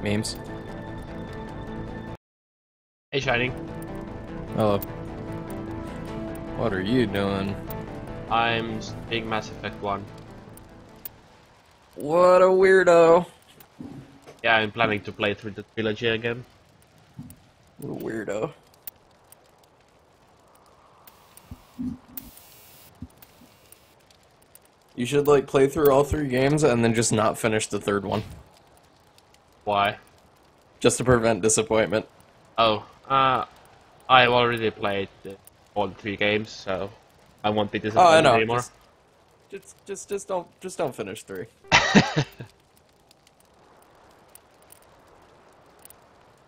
memes. Hey, Shining. Hello. What are you doing? I'm big Mass Effect 1. What a weirdo. Yeah, I'm planning to play through the trilogy again. What a weirdo. You should, like, play through all 3 games and then just not finish the 3rd one. Why? Just to prevent disappointment. Oh, I've already played all 3 games, so I won't be Oh, I disappointed know. anymore. Just don't finish 3.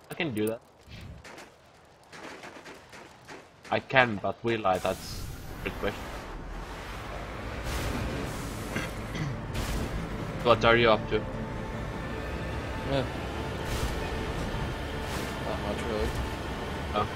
I can do that. I can, but will I? That's a good question. What are you up to? Yeah. Not much, really. Oh.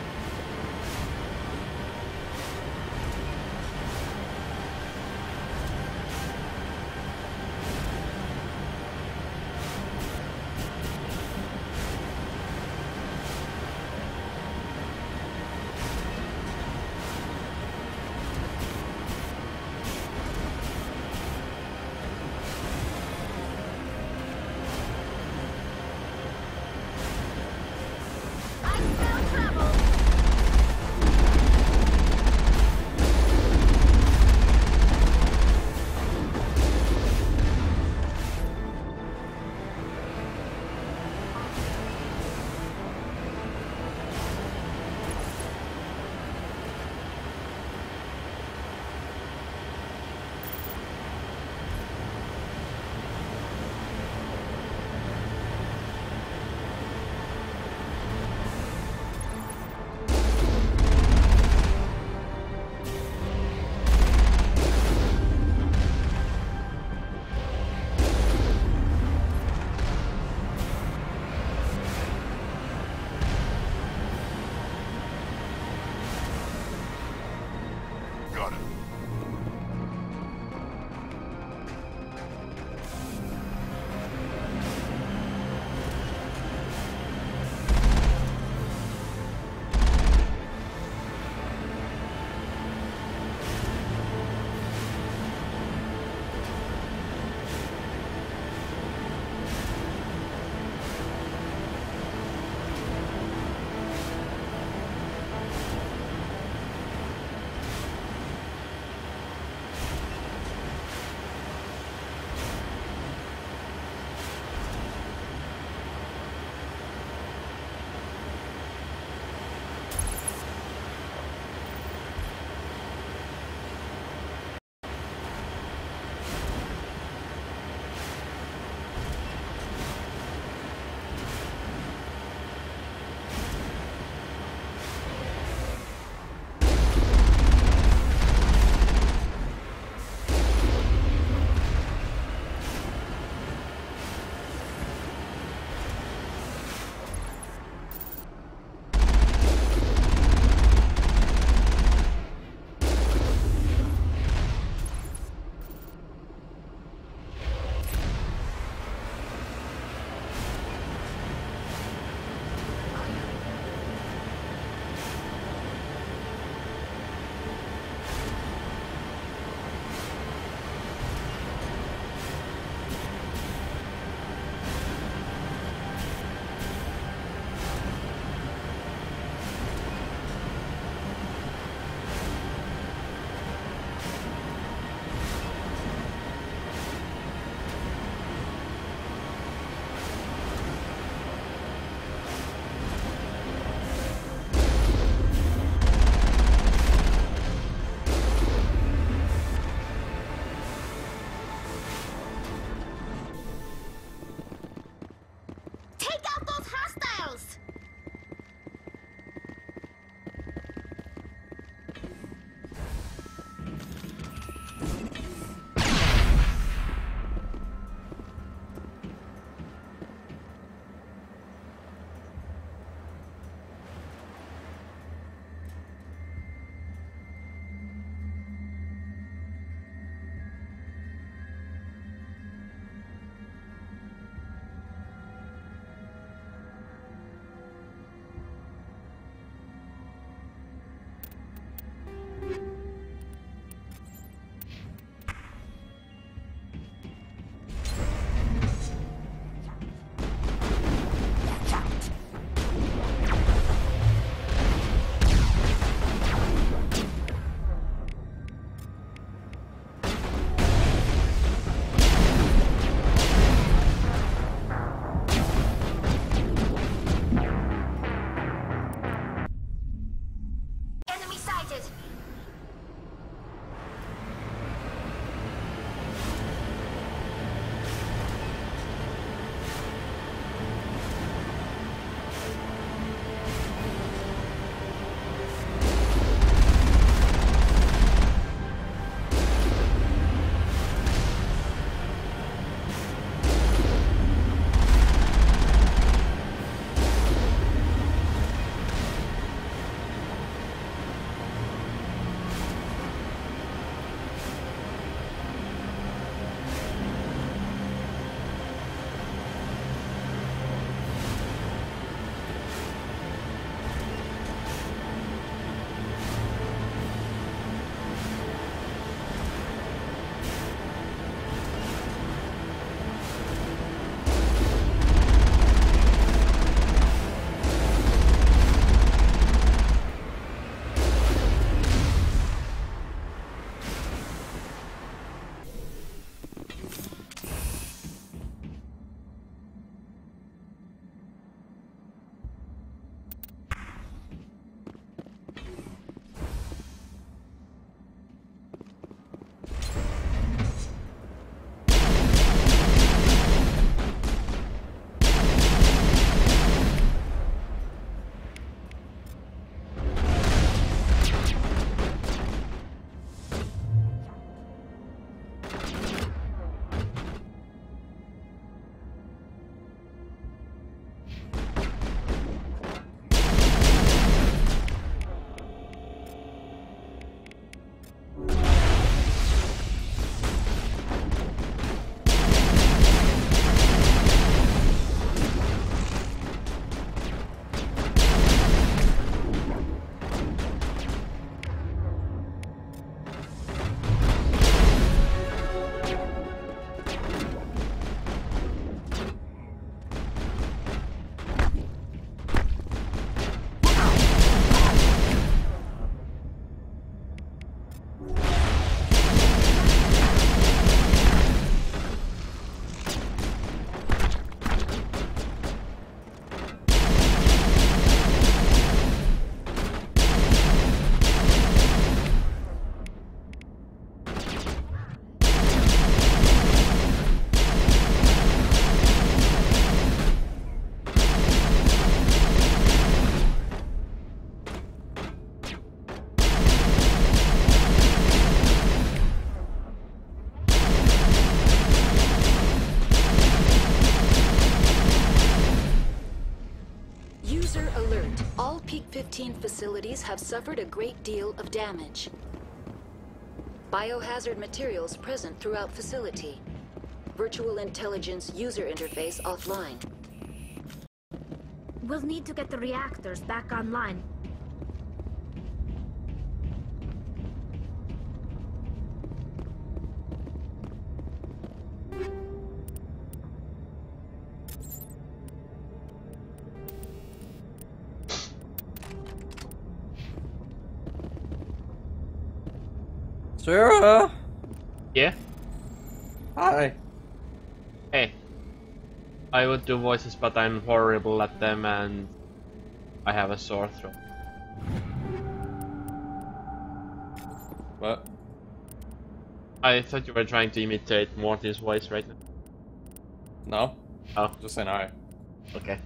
User alert. All Peak 15 facilities have suffered a great deal of damage. Biohazard materials present throughout facility. Virtual intelligence user interface offline. We'll need to get the reactors back online. Sarah! Yeah? Hi. Hey. I would do voices, but I'm horrible at them and I have a sore throat. What? I thought you were trying to imitate Morty's voice right now. No? Oh, Just saying hi. okay.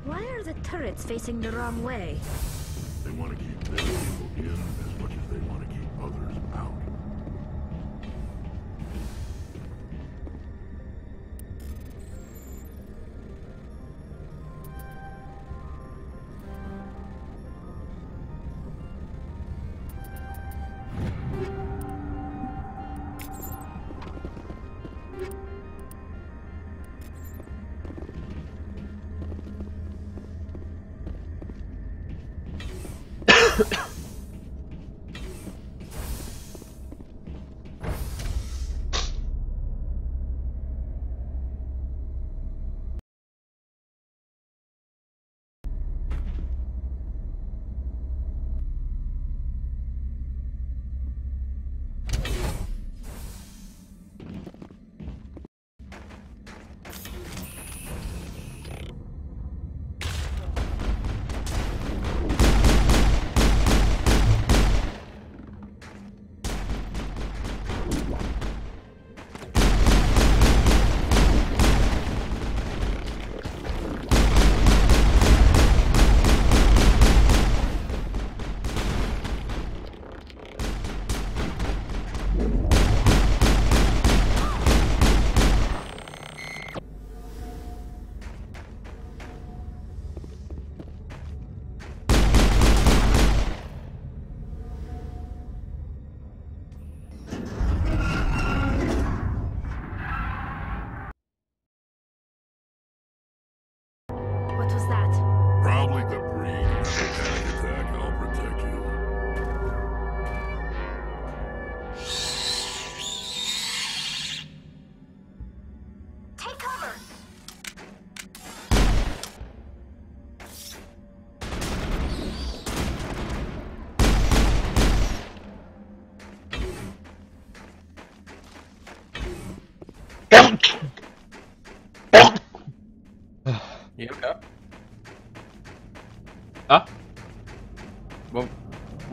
Why are the turrets facing the wrong way? They want to keep their people in as much as they want to keep others out.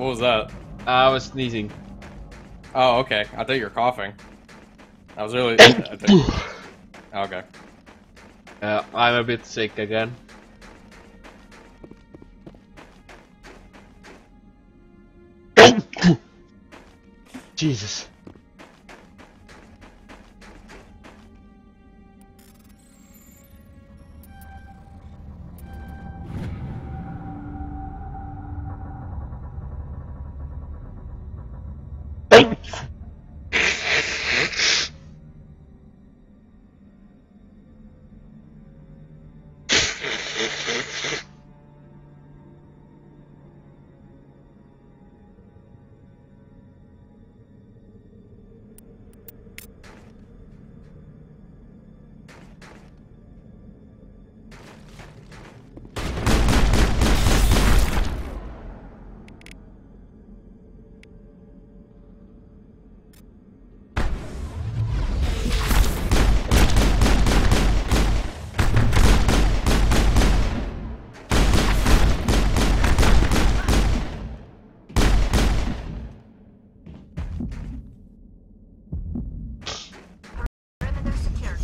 What was that? I was sneezing. Oh, okay. I thought you were coughing. I was really. I think... Okay. I'm a bit sick again. Jesus. Perimeter secured.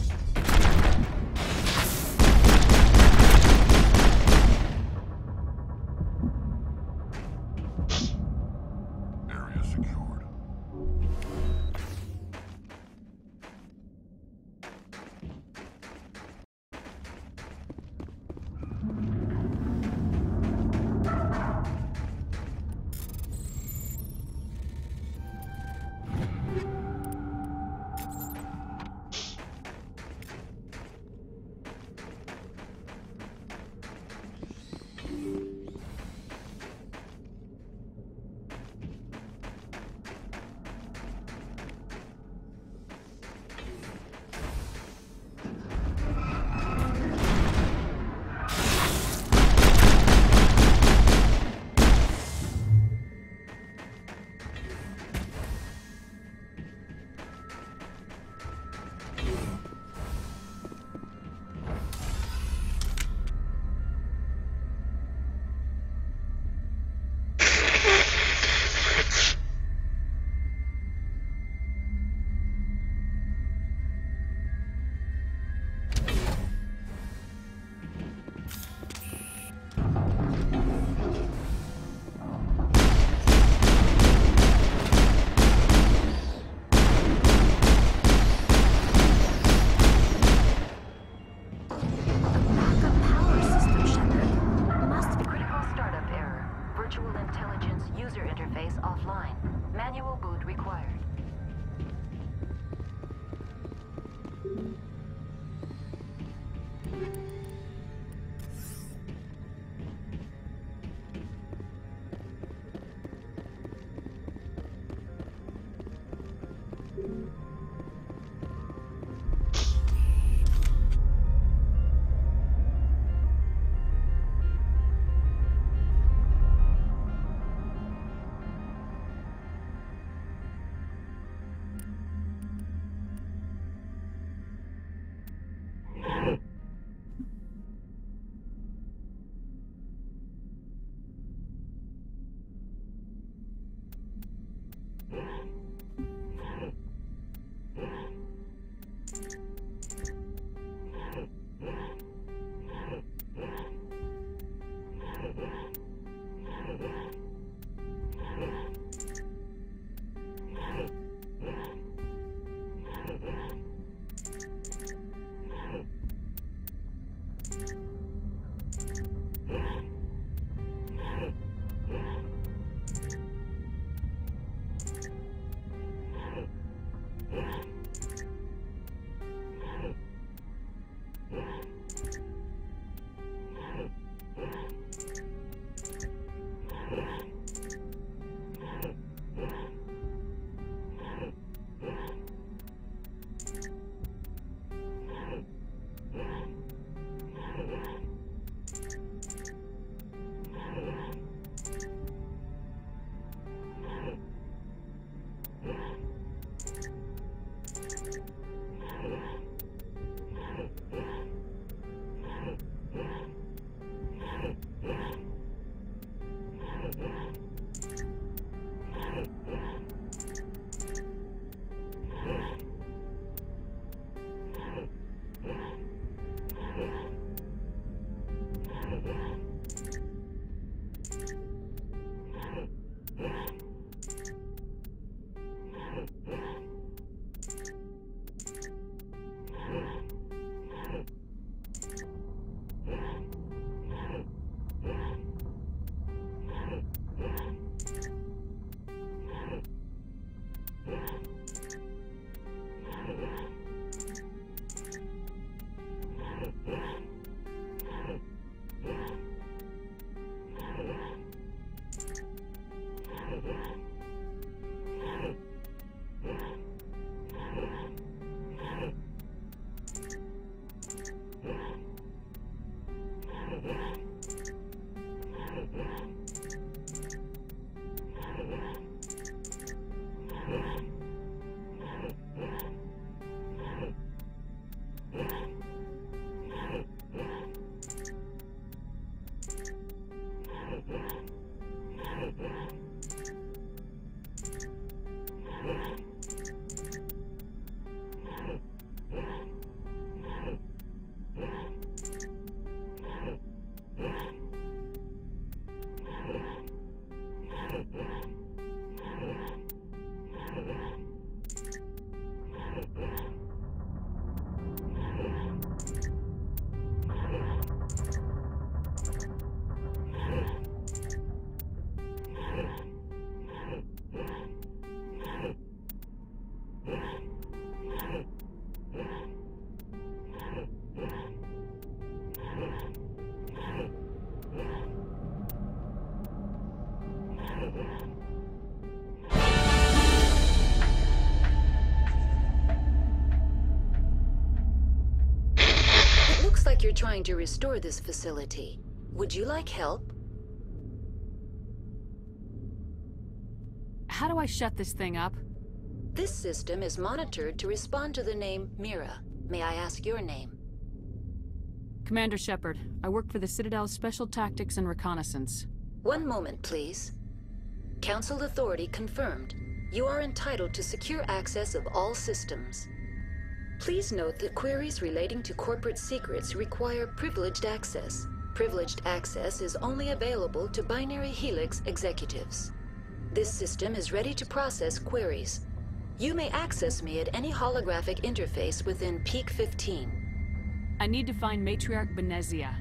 Area secured. Backup power system, Shepard. Must be Critical startup error. Virtual intelligence user interface offline. Manual boot required. you're trying to restore this facility. Would you like help? How do I shut this thing up? This system is monitored to respond to the name Mira. May I ask your name? Commander Shepard, I work for the Citadel's Special Tactics and Reconnaissance. One moment, please. Council authority confirmed. You are entitled to secure access of all systems. Please note that queries relating to corporate secrets require privileged access. Privileged access is only available to Binary Helix executives. This system is ready to process queries. You may access me at any holographic interface within Peak 15. I need to find Matriarch Benezia.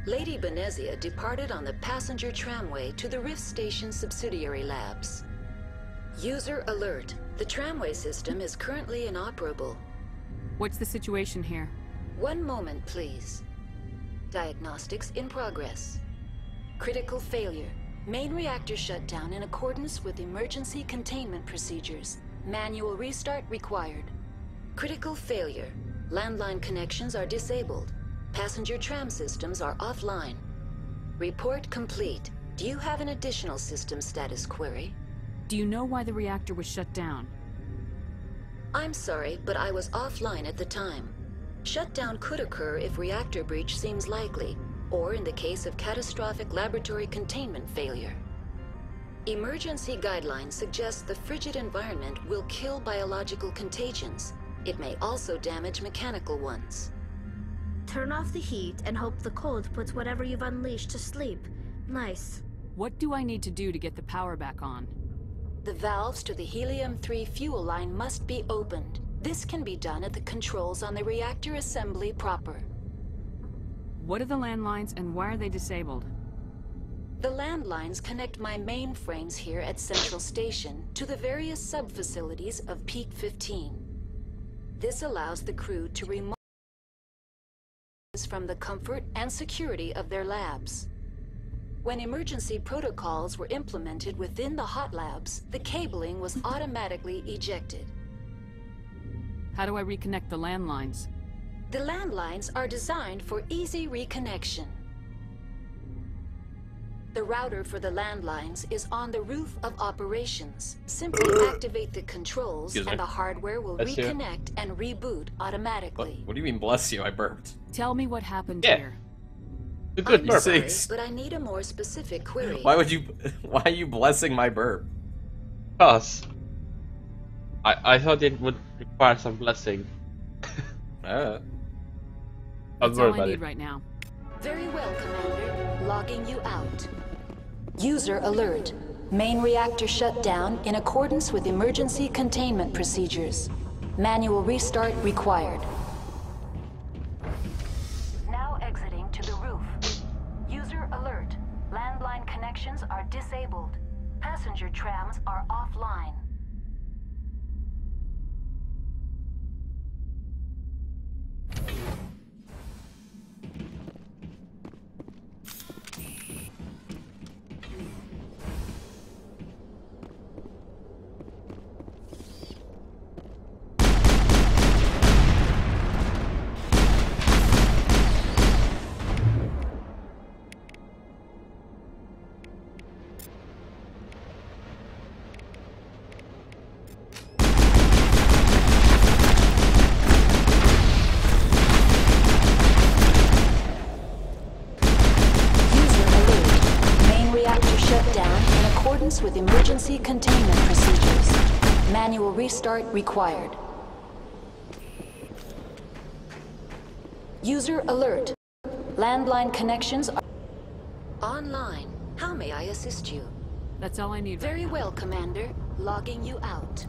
Lady Benezia departed on the passenger tramway to the Rift Station subsidiary labs. User alert. The tramway system is currently inoperable. What's the situation here? One moment, please. Diagnostics in progress. Critical failure. Main reactor shut down in accordance with emergency containment procedures. Manual restart required. Critical failure. Landline connections are disabled. Passenger tram systems are offline. Report complete. Do you have an additional system status query? Do you know why the reactor was shut down? I'm sorry, but I was offline at the time. Shutdown could occur if reactor breach seems likely, or in the case of catastrophic laboratory containment failure. Emergency guidelines suggest the frigid environment will kill biological contagions. It may also damage mechanical ones. Turn off the heat and hope the cold puts whatever you've unleashed to sleep. Nice. What do I need to do to get the power back on? The valves to the Helium-3 fuel line must be opened. This can be done at the controls on the reactor assembly proper. What are the landlines and why are they disabled? The landlines connect my mainframes here at Central Station to the various sub-facilities of Peak 15. This allows the crew to remote from the comfort and security of their labs. When emergency protocols were implemented within the hot labs, the cabling was automatically ejected. How do I reconnect the landlines? The landlines are designed for easy reconnection. The router for the landlines is on the roof of operations. Simply activate the controls Excuse me. and the hardware will Bless you. reconnect and reboot automatically. What do you mean, bless you? I burped. Tell me what happened Yeah. here. A good I'm burp. sorry, Six. but I need a more specific query. Why would you? Why are you blessing my burp? Because I thought it would require some blessing. That's Don't all worry I about need it. right now. Very well, Commander. Logging you out. User alert. Main reactor shut down in accordance with emergency containment procedures. Manual restart required. Now exiting to the roof. User alert. Landline connections are disabled. Passenger trams are offline. With emergency containment procedures. Manual restart required. User alert. Landline connections are online. How may I assist you? That's all I need. Very right now. well, Commander. Logging you out.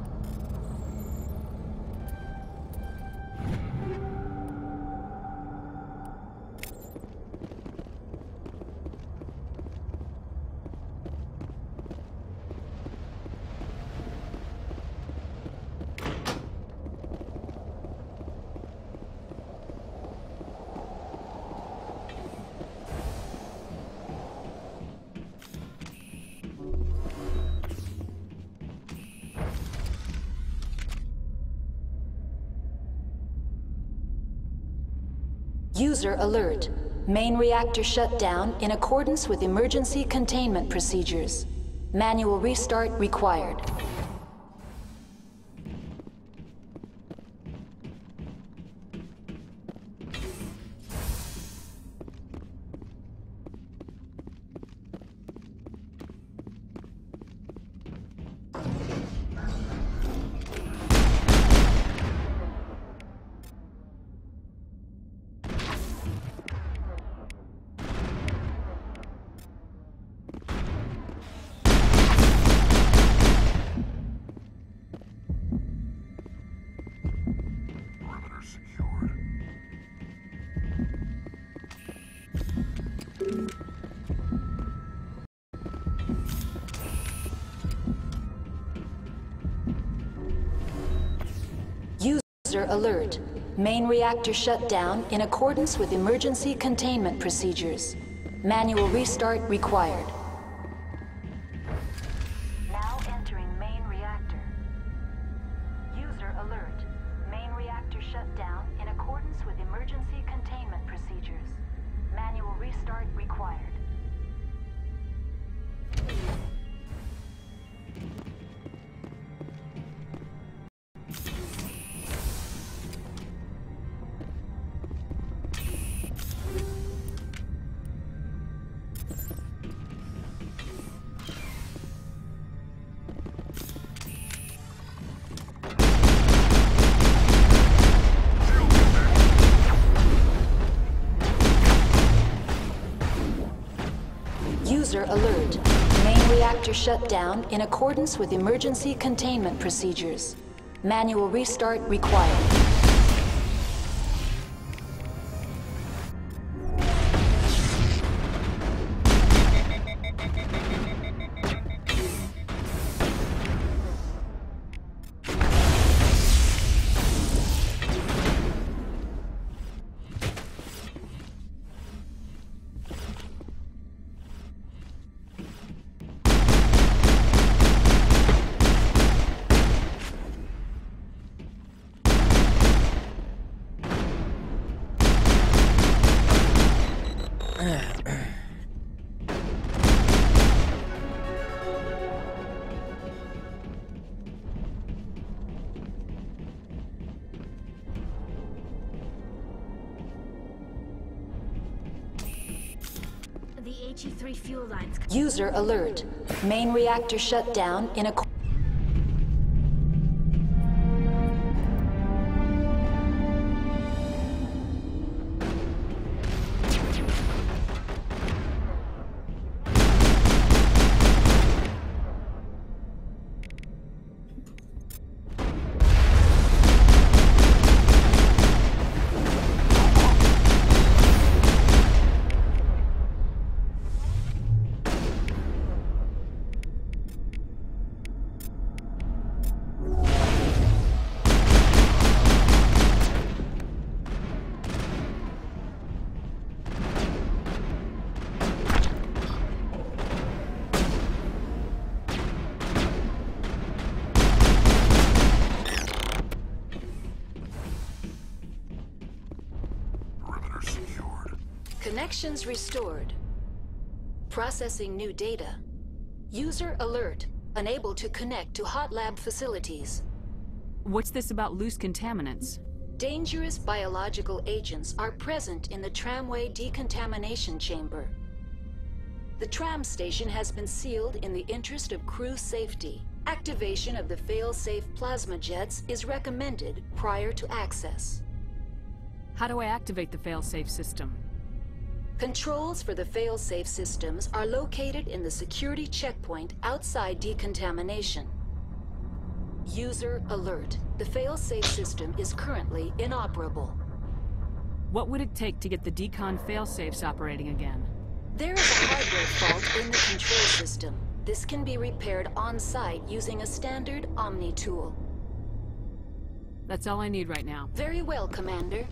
User alert. Main reactor shut down in accordance with emergency containment procedures. Manual restart required. Perimeter secured. User alert. Main reactor shut down in accordance with emergency containment procedures. Manual restart required. Now entering main reactor. User alert. Main reactor shut down in accordance with emergency containment procedures. Manual restart required. User alert. Main reactor shut down in accordance with emergency containment procedures. Manual restart required. The HE3 fuel lines. User alert. Main reactor shut down in a... Perimeter secured. Connections restored. Processing new data. User alert. Unable to connect to hot lab facilities. What's this about loose contaminants? Dangerous biological agents are present in the tramway decontamination chamber. The tram station has been sealed in the interest of crew safety. Activation of the fail-safe plasma jets is recommended prior to access. How do I activate the failsafe system? Controls for the fail-safe systems are located in the security checkpoint outside decontamination. User alert. The fail-safe system is currently inoperable. What would it take to get the decon failsafes operating again? There is a hardware fault in the control system. This can be repaired on-site using a standard Omni tool. That's all I need right now. Very well, Commander.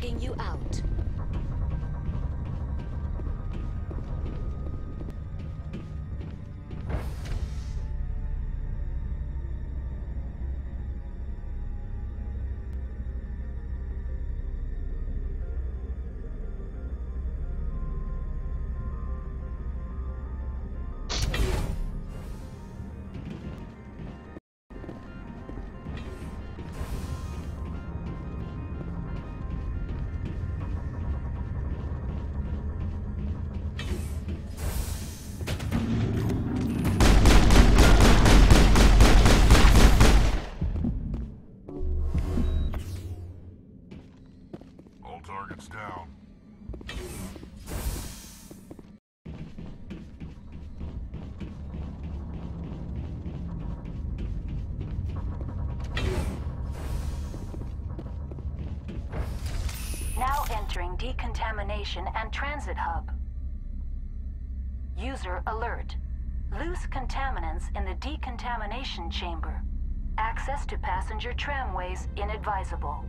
Logging you out. All targets down. Now entering decontamination and transit hub. User alert. Loose contaminants in the decontamination chamber. Access to passenger tramways inadvisable.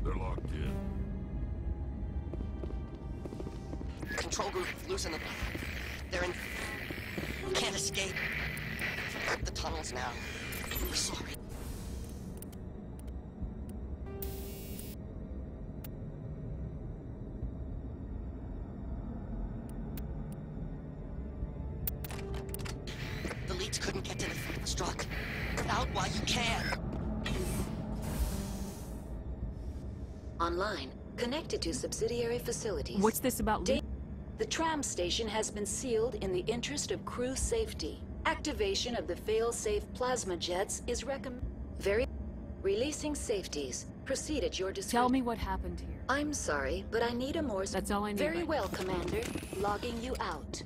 They're locked in. Control group, loosen them. They're in... We can't escape. The tunnels now. We're sorry. The leads couldn't get to the struck. Get out while you can. Online. Connected to subsidiary facilities. What's this about? The tram station has been sealed in the interest of crew safety. Activation of the fail-safe plasma jets is releasing safeties. Proceed at your discretion. Tell me what happened here. I'm sorry, but I need a more... That's all I need. Very right well, Commander. Logging you out.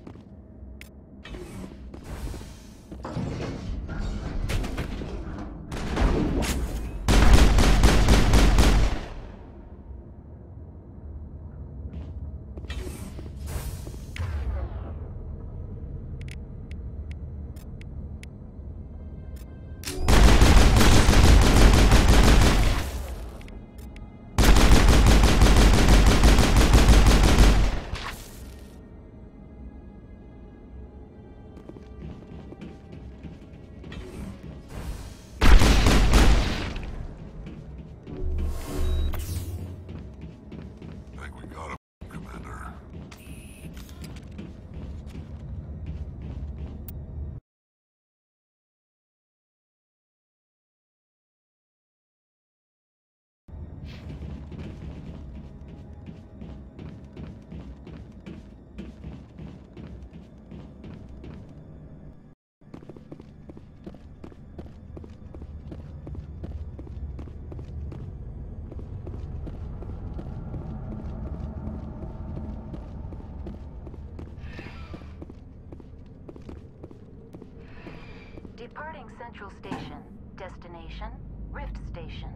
Departing Central Station. Destination, Rift Station.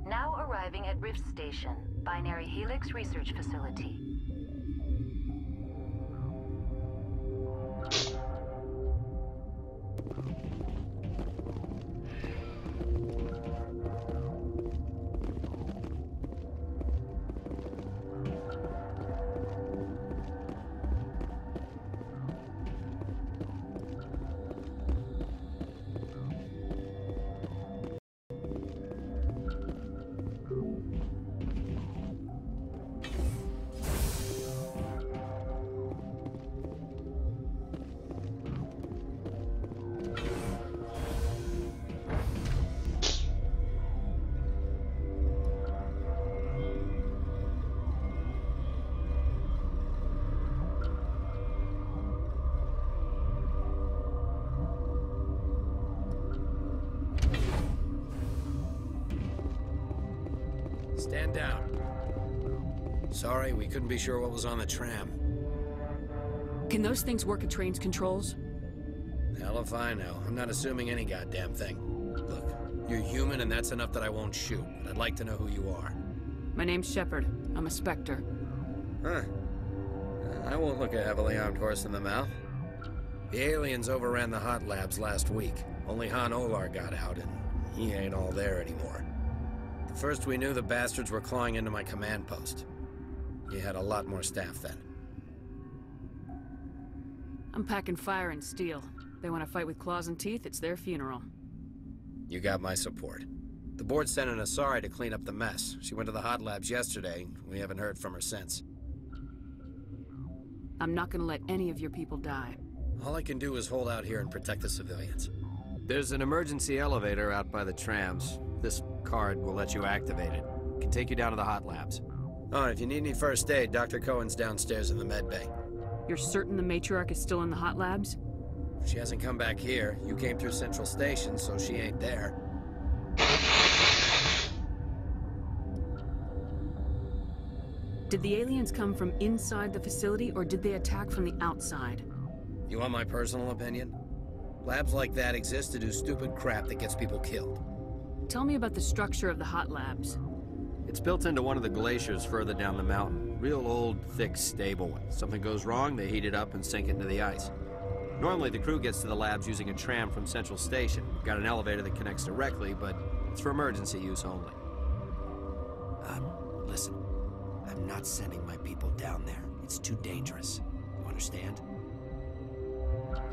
Now arriving at Rift Station, Binary Helix Research Facility. Stand down. Sorry, we couldn't be sure what was on the tram. Can those things work at train's controls? Hell if I know. I'm not assuming any goddamn thing. Look, you're human and that's enough that I won't shoot. But I'd like to know who you are. My name's Shepard. I'm a Spectre. Huh. I won't look a heavily armed horse in the mouth. The aliens overran the hot labs last week. Only Han Olar got out, and he ain't all there anymore. The first we knew, the bastards were clawing into my command post. He had a lot more staff then. I'm packing fire and steel. They want to fight with claws and teeth, it's their funeral. You got my support. The board sent an Asari to clean up the mess. She went to the hot labs yesterday. We haven't heard from her since. I'm not gonna let any of your people die. All I can do is hold out here and protect the civilians. There's an emergency elevator out by the trams. This card will let you activate it. It can take you down to the hot labs. Oh, and if you need any first aid, Dr. Cohen's downstairs in the med bay. You're certain the matriarch is still in the hot labs? She hasn't come back here. You came through Central Station, so she ain't there. Did the aliens come from inside the facility, or did they attack from the outside? You want my personal opinion? Labs like that exist to do stupid crap that gets people killed. Tell me about the structure of the hot labs. It's built into one of the glaciers further down the mountain. Real old, thick, stable one. Something goes wrong, they heat it up and sink it into the ice. Normally, the crew gets to the labs using a tram from Central Station. Got an elevator that connects directly, but it's for emergency use only. Listen. I'm not sending my people down there. It's too dangerous. You understand?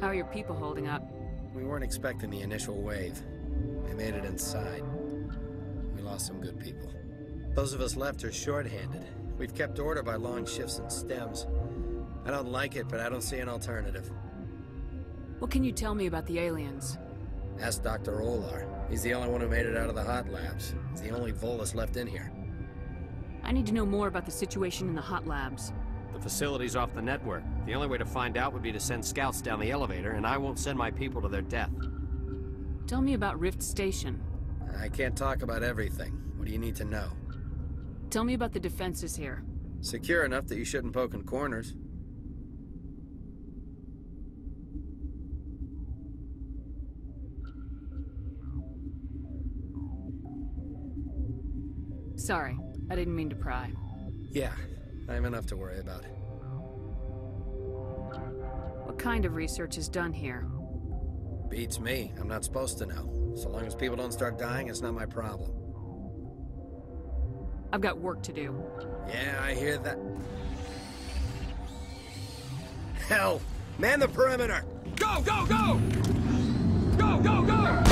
How are your people holding up? We weren't expecting the initial wave. They made it inside. We lost some good people. Those of us left are short-handed. We've kept order by long shifts and stems. I don't like it, but I don't see an alternative. What can you tell me about the aliens? Ask Dr. Olar. He's the only one who made it out of the hot labs. He's the only Volus left in here. I need to know more about the situation in the hot labs. The facility's off the network. The only way to find out would be to send scouts down the elevator, and I won't send my people to their death. Tell me about Rift Station. I can't talk about everything. What do you need to know? Tell me about the defenses here. Secure enough that you shouldn't poke in corners. Sorry, I didn't mean to pry. Yeah, I have enough to worry about. What kind of research is done here? Beats me. I'm not supposed to know. So long as people don't start dying, it's not my problem. I've got work to do. Yeah, I hear that. Hell! Man the perimeter! Go, go, go! Go, go, go!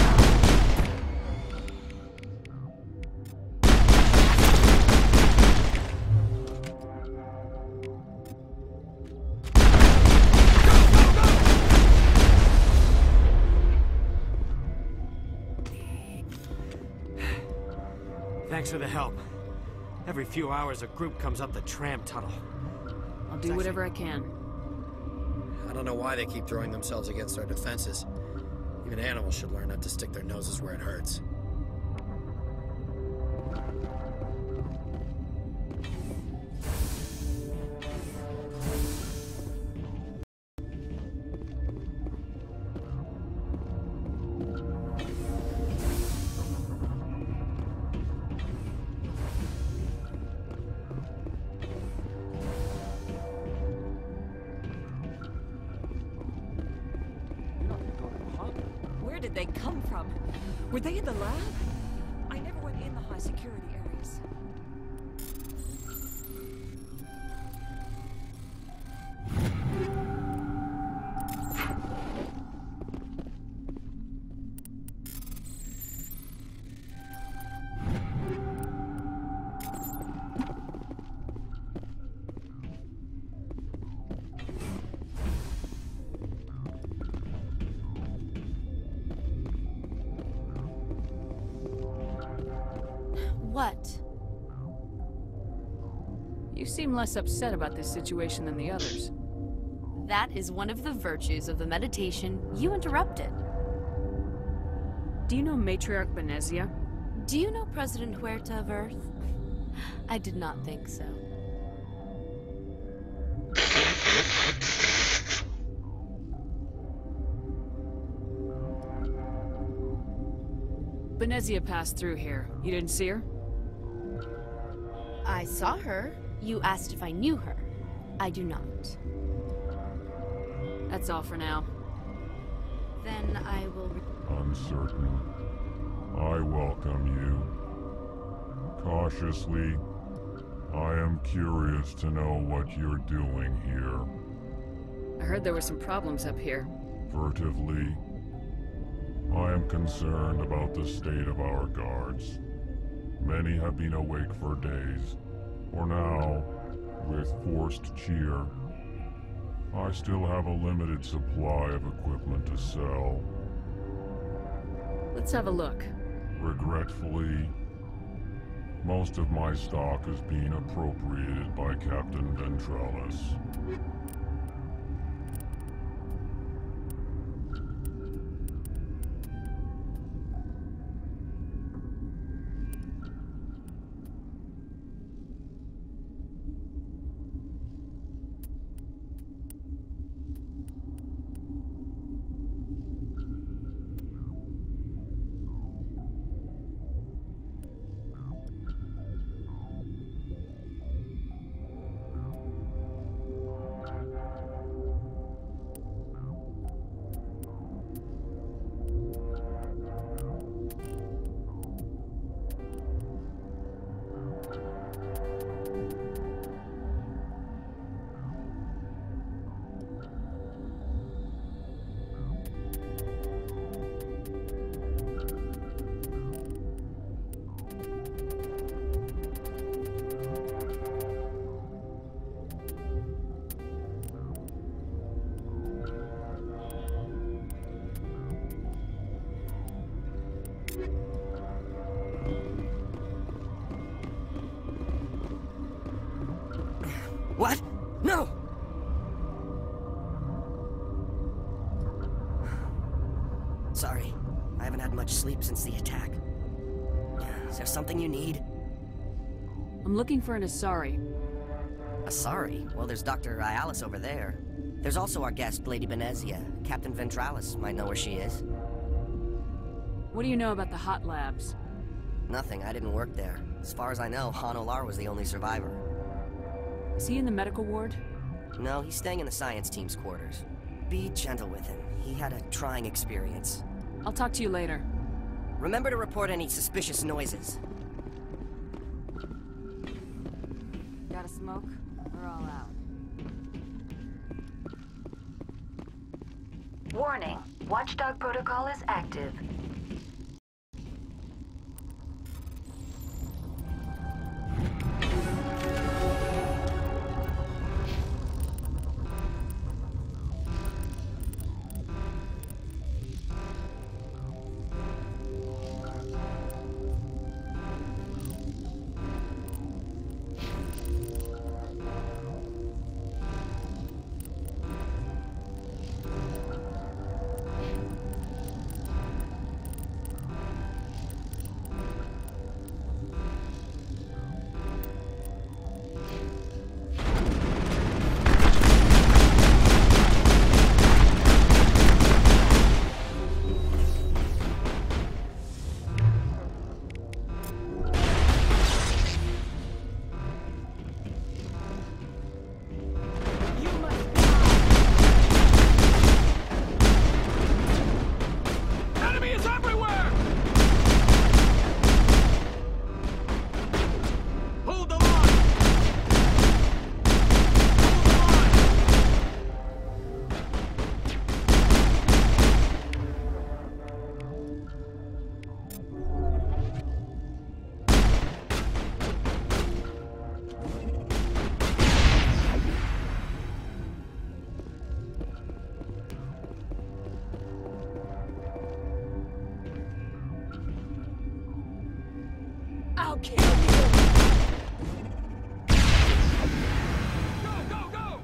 Thanks for the help. Every few hours, a group comes up the tram tunnel. I'll do whatever I can. I don't know why they keep throwing themselves against our defenses. Even animals should learn not to stick their noses where it hurts. Where did they come from? Were they in the lab? I never went in the high security areas. What? You seem less upset about this situation than the others. That is one of the virtues of the meditation you interrupted. Do you know Matriarch Benezia? Do you know President Huerta of Earth? I did not think so. Benezia passed through here. You didn't see her? I saw her. You asked if I knew her. I do not. That's all for now. Then I will... Uncertain. I welcome you. Cautiously, I am curious to know what you're doing here. I heard there were some problems up here. Furtively, I am concerned about the state of our guards. Many have been awake for days. For now, with forced cheer, I still have a limited supply of equipment to sell. Let's have a look. Regretfully, most of my stock is being appropriated by Captain Ventralis. What? No! Sorry, I haven't had much sleep since the attack. Is there something you need? I'm looking for an Asari. Asari? Well, there's Dr. Ayalis over there. There's also our guest, Lady Benezia. Captain Ventralis might know where she is. What do you know about the hot labs? Nothing, I didn't work there. As far as I know, Han Olar was the only survivor. Is he in the medical ward? No, he's staying in the science team's quarters. Be gentle with him. He had a trying experience. I'll talk to you later. Remember to report any suspicious noises. Got a smoke? We're all out. Warning. Watchdog protocol is active. I'll kill you! Go, go, go!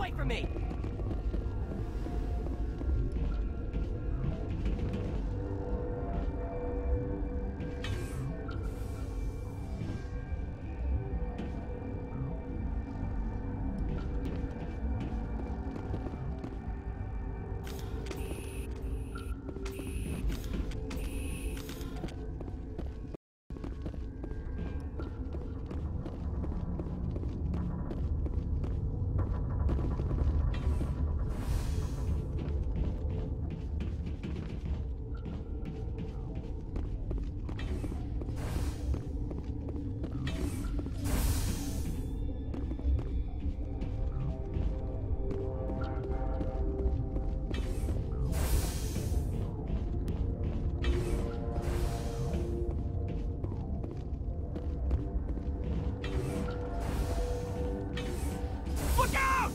away from me! Look out!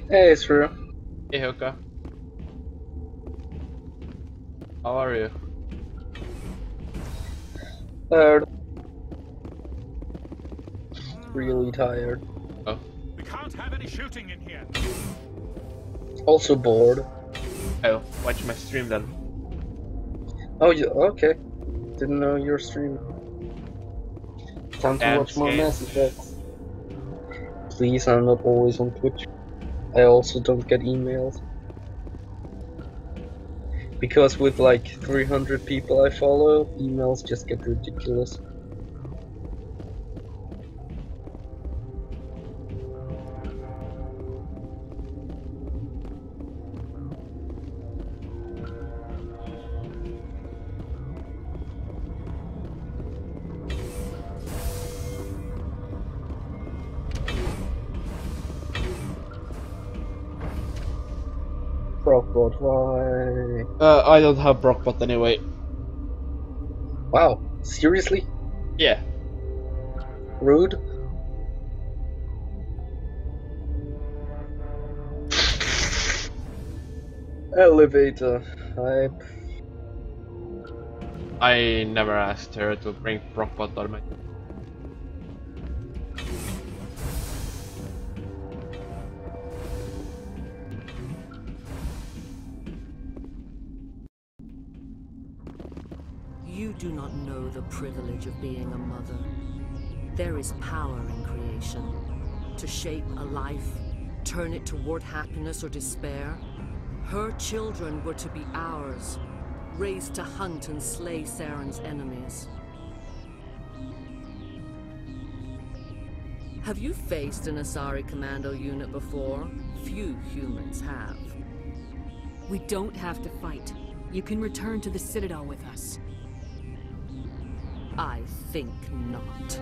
Hey, it's Rue. Hey, Hoka. How are you? Tired. Really tired. Oh. We can't have any shooting in here. Also bored. Oh, watch my stream then. Oh, yeah, okay. Didn't know you were streaming. Time to watch more Mass Effects. Please, I'm not always on Twitch. I also don't get emails. Because with like 300 people I follow, emails just get ridiculous. Brockbot, why? I don't have Brockbot anyway. Wow, seriously? Yeah. Rude? Elevator. Hype. I never asked her to bring Brockbot on my... You do not know the privilege of being a mother. There is power in creation. To shape a life, turn it toward happiness or despair. Her children were to be ours, raised to hunt and slay Saren's enemies. Have you faced an Asari commando unit before? Few humans have. We don't have to fight. You can return to the Citadel with us. I think not.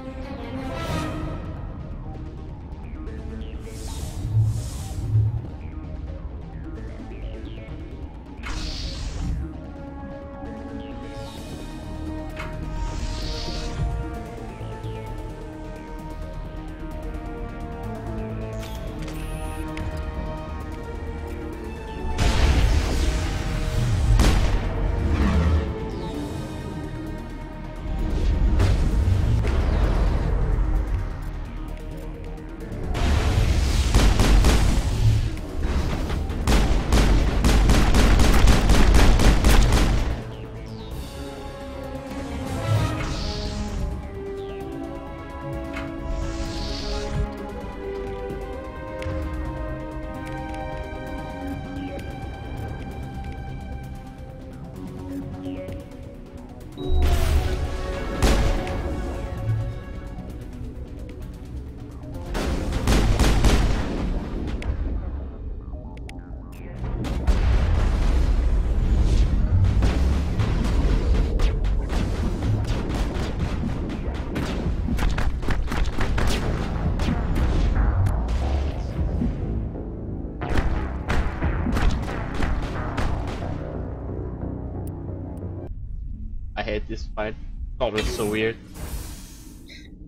hate this fight. It's always so weird.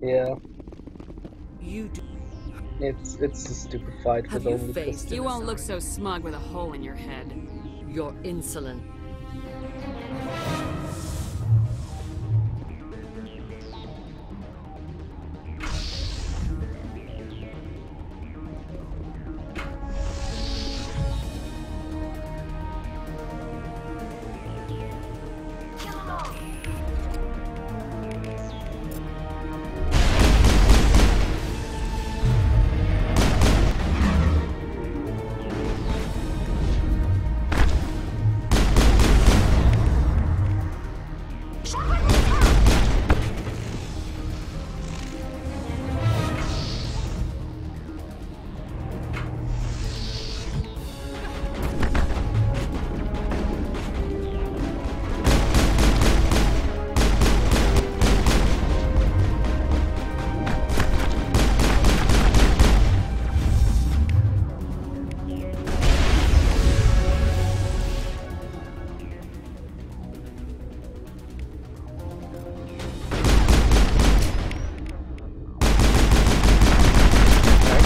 Yeah. You do. It's a stupid fight. Have you faced You won't look so smug with a hole in your head. You're insolent.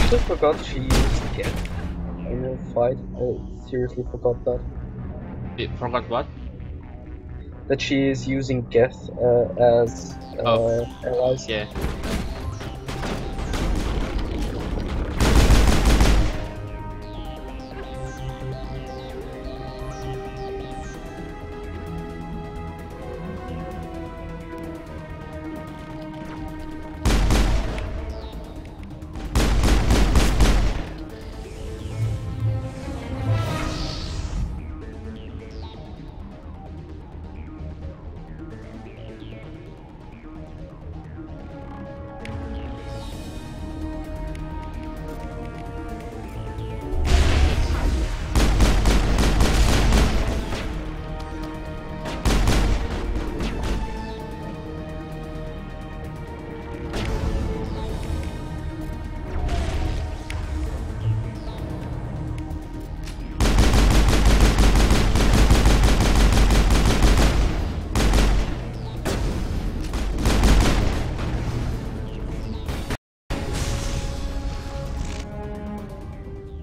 I forgot she used Geth in a fight. I seriously forgot that. You forgot what? That she is using Geth as allies. Yeah.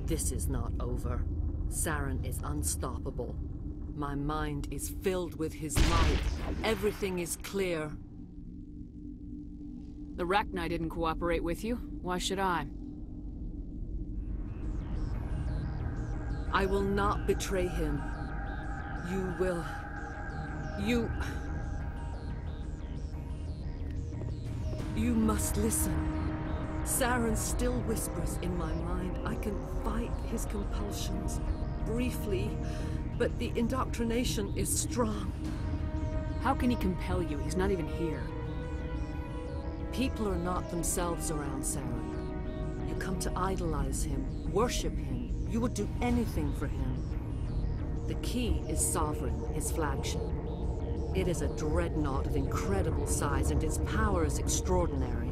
This is not over. Saren is unstoppable. My mind is filled with his light. Everything is clear. The Rachni didn't cooperate with you. Why should I? I will not betray him. You will... You must listen. Saren still whispers in my mind. I can fight his compulsions. Briefly, but the indoctrination is strong. How can he compel you? He's not even here. People are not themselves around Saren. You come to idolize him, worship him. You would do anything for him. The key is Sovereign, his flagship. It is a dreadnought of incredible size, and its power is extraordinary.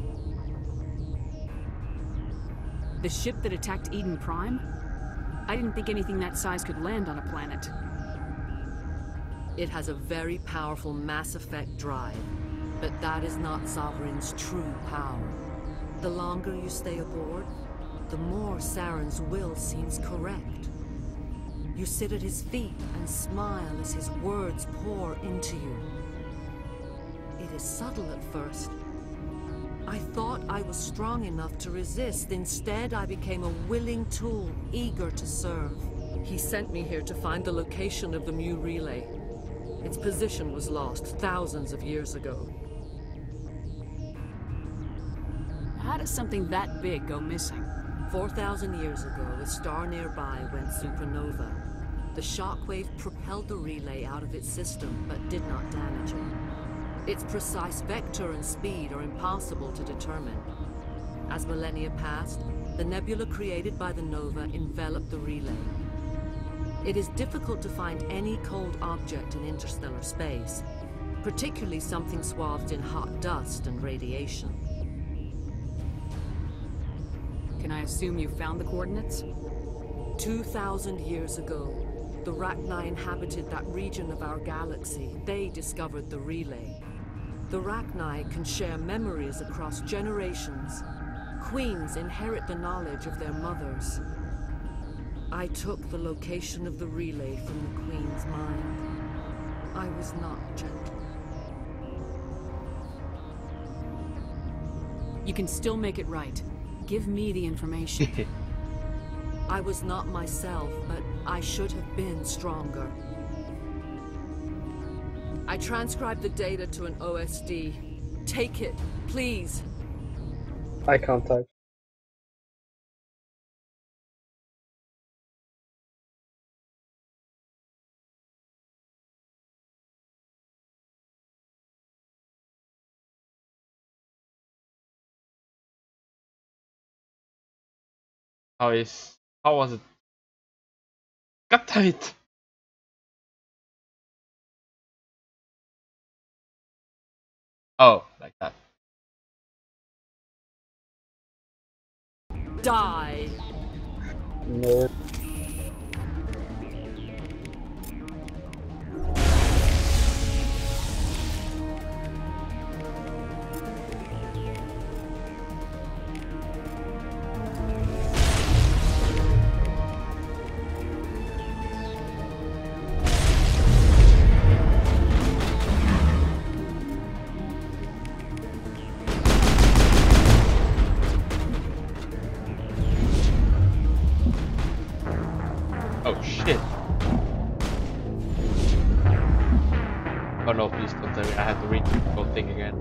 The ship that attacked Eden Prime? I didn't think anything that size could land on a planet. It has a very powerful Mass Effect drive, but that is not Sovereign's true power. The longer you stay aboard, the more Saren's will seems correct. You sit at his feet and smile as his words pour into you. It is subtle at first. I thought I was strong enough to resist. Instead, I became a willing tool, eager to serve. He sent me here to find the location of the Mu relay. Its position was lost thousands of years ago. How does something that big go missing? 4,000 years ago, a star nearby went supernova. The shockwave propelled the relay out of its system, but did not damage it. Its precise vector and speed are impossible to determine. As millennia passed, the nebula created by the nova enveloped the relay. It is difficult to find any cold object in interstellar space, particularly something swathed in hot dust and radiation. Can I assume you found the coordinates? 2,000 years ago, The Rachni inhabited that region of our galaxy. They discovered the relay. The Rachni can share memories across generations. Queens inherit the knowledge of their mothers. I took the location of the relay from the Queen's mind. I was not gentle. You can still make it right. Give me the information. I was not myself, but I should have been stronger. I transcribed the data to an OSD. Take it, please. I can't type. How was it? God damn it! Oh, like that. Die! No. Oh shit. Oh no, please don't tell me I have to read the whole thing again.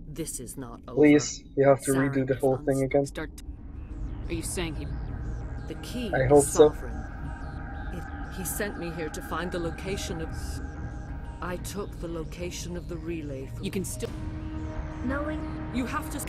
This is not over. Please, you have to redo the whole thing again. Are you saying he... The key I is hope so. sovereign. He sent me here to find the location of... I took the location of the relay from... You can still... Knowing... You have to...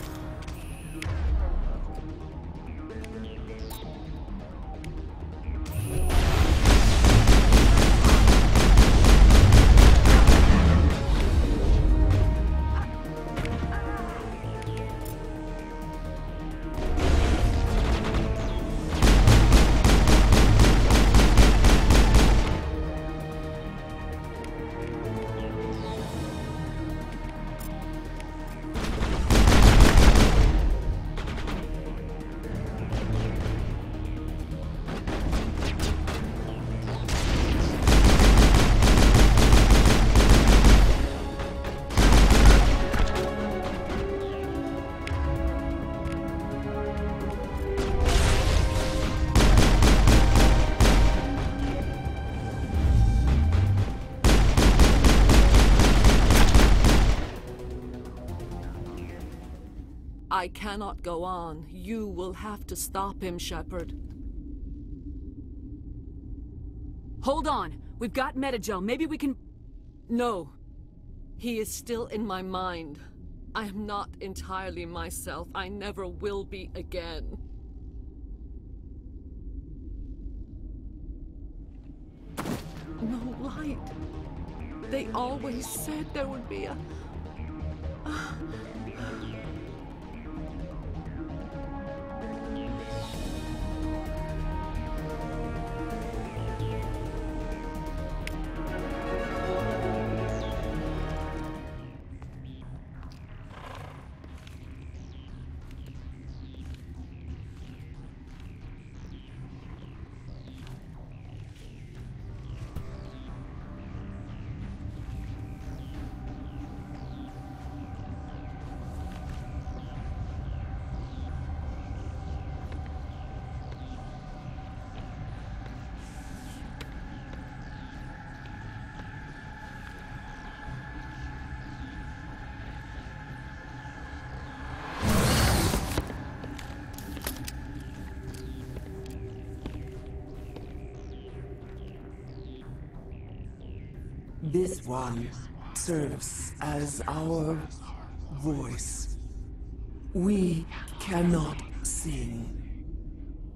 I cannot go on. You will have to stop him, Shepard. Hold on. We've got Metagel. Maybe we can... No. He is still in my mind. I am not entirely myself. I never will be again. No light. They always said there would be a... This one serves as our voice. We cannot sing.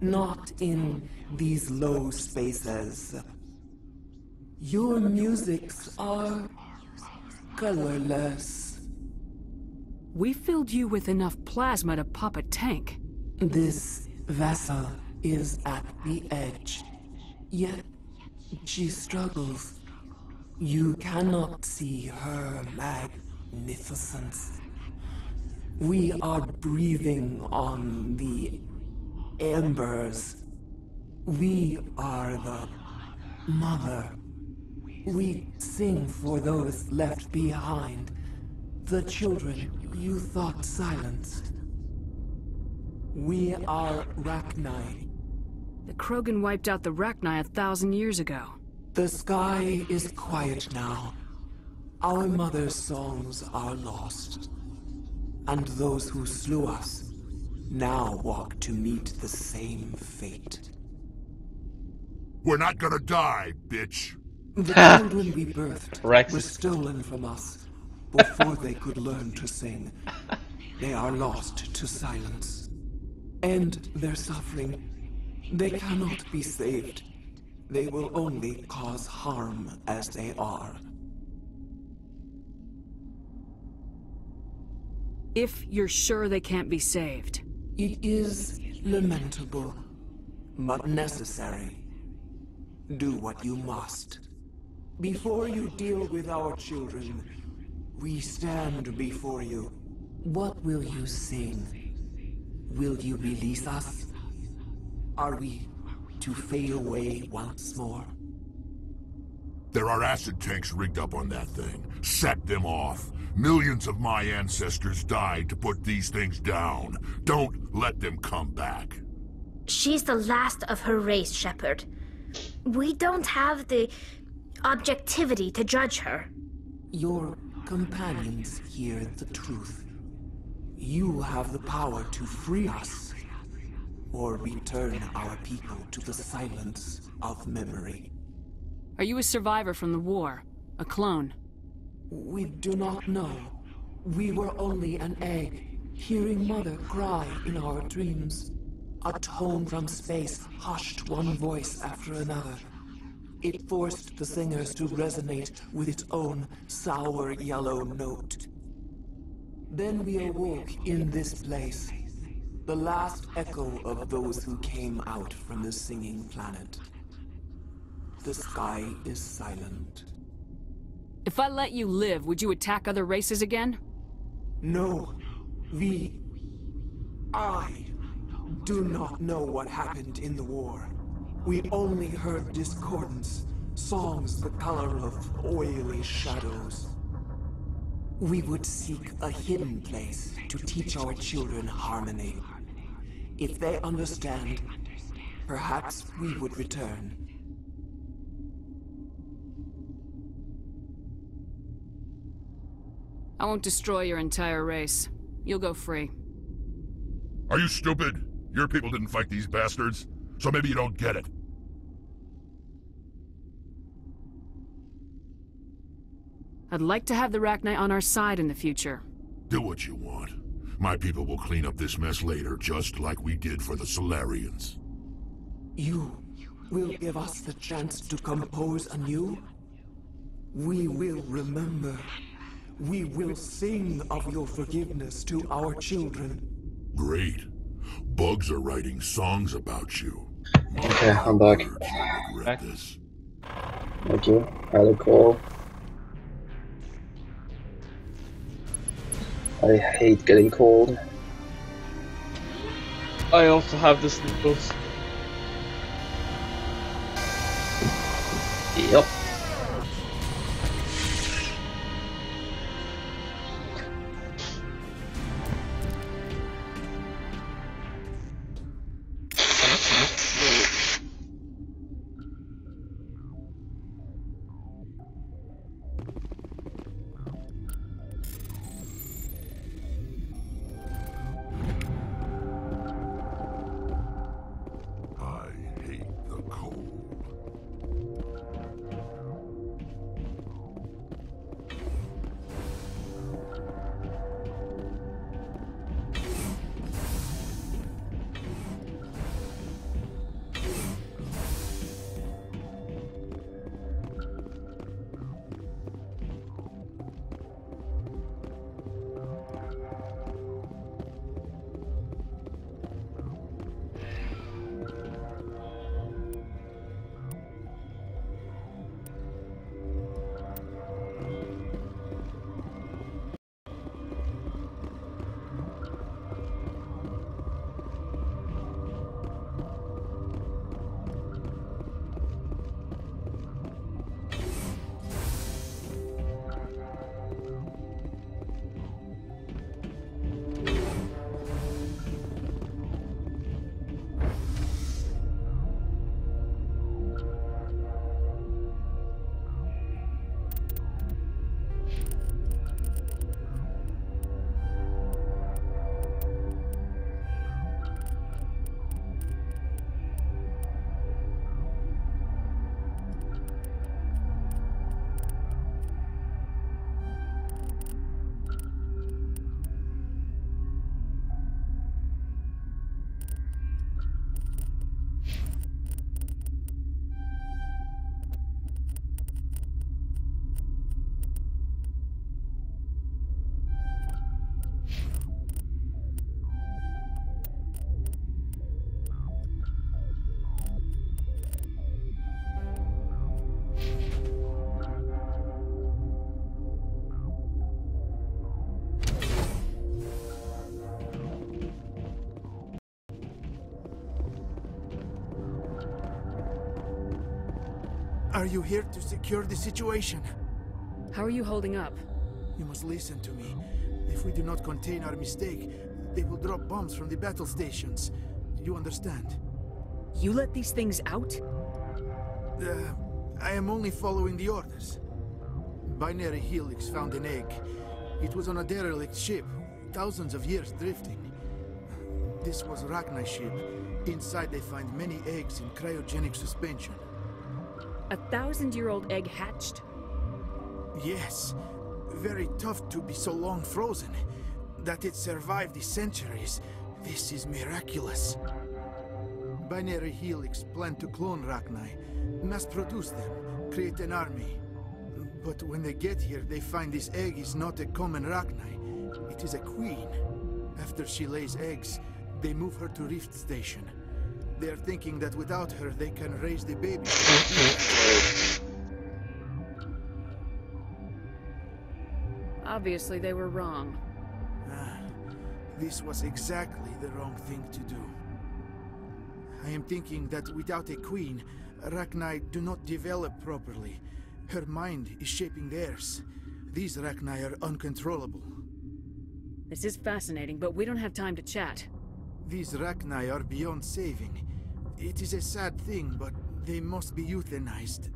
Not in these low spaces. Your musics are colorless. We filled you with enough plasma to pop a tank. This vessel is at the edge, yet she struggles. You cannot see her magnificence. We are breathing on the embers. We are the mother. We sing for those left behind, the children you thought silenced. We are Rachni. The Krogan wiped out the Rachni 1,000 years ago. The sky is quiet now. Our mother's songs are lost. And those who slew us now walk to meet the same fate. We're not gonna die, bitch. The children we birthed were stolen from us before they could learn to sing. They are lost to silence. End their suffering. They cannot be saved. They will only cause harm as they are. If you're sure they can't be saved. It is lamentable, but necessary. Do what you must. Before you deal with our children, we stand before you. What will you sing? Will you release us? Are we to fade away once more? There are acid tanks rigged up on that thing. Set them off. Millions of my ancestors died to put these things down. Don't let them come back. She's the last of her race, Shepard. We don't have the objectivity to judge her. Your companions hear the truth. You have the power to free us, or return our people to the silence of memory. Are you a survivor from the war? A clone? We do not know. We were only an egg, hearing Mother cry in our dreams. A tone from space hushed one voice after another. It forced the singers to resonate with its own sour yellow note. Then we awoke in this place, the last echo of those who came out from the singing planet. The sky is silent. If I let you live, would you attack other races again? No. I do not know what happened in the war. We only heard discordance, songs the color of oily shadows. We would seek a hidden place to teach our children harmony. If they understand, perhaps we would return. I won't destroy your entire race. You'll go free. Are you stupid? Your people didn't fight these bastards, so maybe you don't get it. I'd like to have the Rachni on our side in the future. Do what you want. My people will clean up this mess later, just like we did for the Solarians. You will give us the chance to compose anew? We will remember. We will sing of your forgiveness to our children. Great. Bugs are writing songs about you. Okay, I'm back. This. Thank you. I had a call. I hate getting cold. I also have the sniffles. Yep. Are you here to secure the situation? How are you holding up? You must listen to me. If we do not contain our mistake, they will drop bombs from the battle stations. You understand? You let these things out? I am only following the orders. Binary Helix found an egg. It was on a derelict ship, thousands of years drifting. This was Rachni's ship. Inside they find many eggs in cryogenic suspension. A 1,000-year-old egg hatched? Yes. Very tough to be so long frozen. That it survived the centuries. This is miraculous. Binary Helix planned to clone Rachni, mass produce them, create an army. But when they get here, they find this egg is not a common Rachni. It is a queen. After she lays eggs, they move her to Rift Station. They are thinking that without her, they can raise the baby. Obviously, they were wrong. This was exactly the wrong thing to do. I am thinking that without a queen, Rachni do not develop properly. Her mind is shaping theirs. These Rachni are uncontrollable. This is fascinating, but we don't have time to chat. These Rachni are beyond saving. It is a sad thing, but they must be euthanized.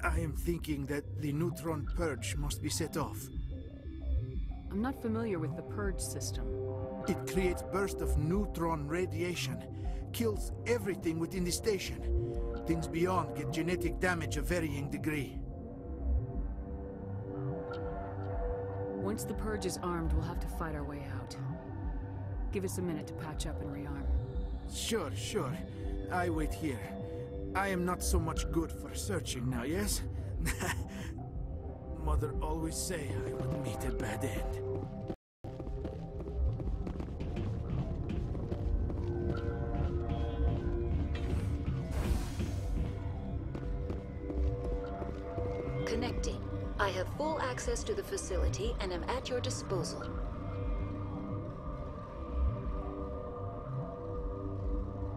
I am thinking that the neutron purge must be set off. I'm not familiar with the purge system. It creates bursts of neutron radiation, kills everything within the station. Things beyond get genetic damage of varying degree. Once the purge is armed, we'll have to fight our way out. Give us a minute to patch up and rearm. Sure. I wait here. I am not so much good for searching now, yes? Mother always say I would meet a bad end. Connecting. I have full access to the facility and am at your disposal.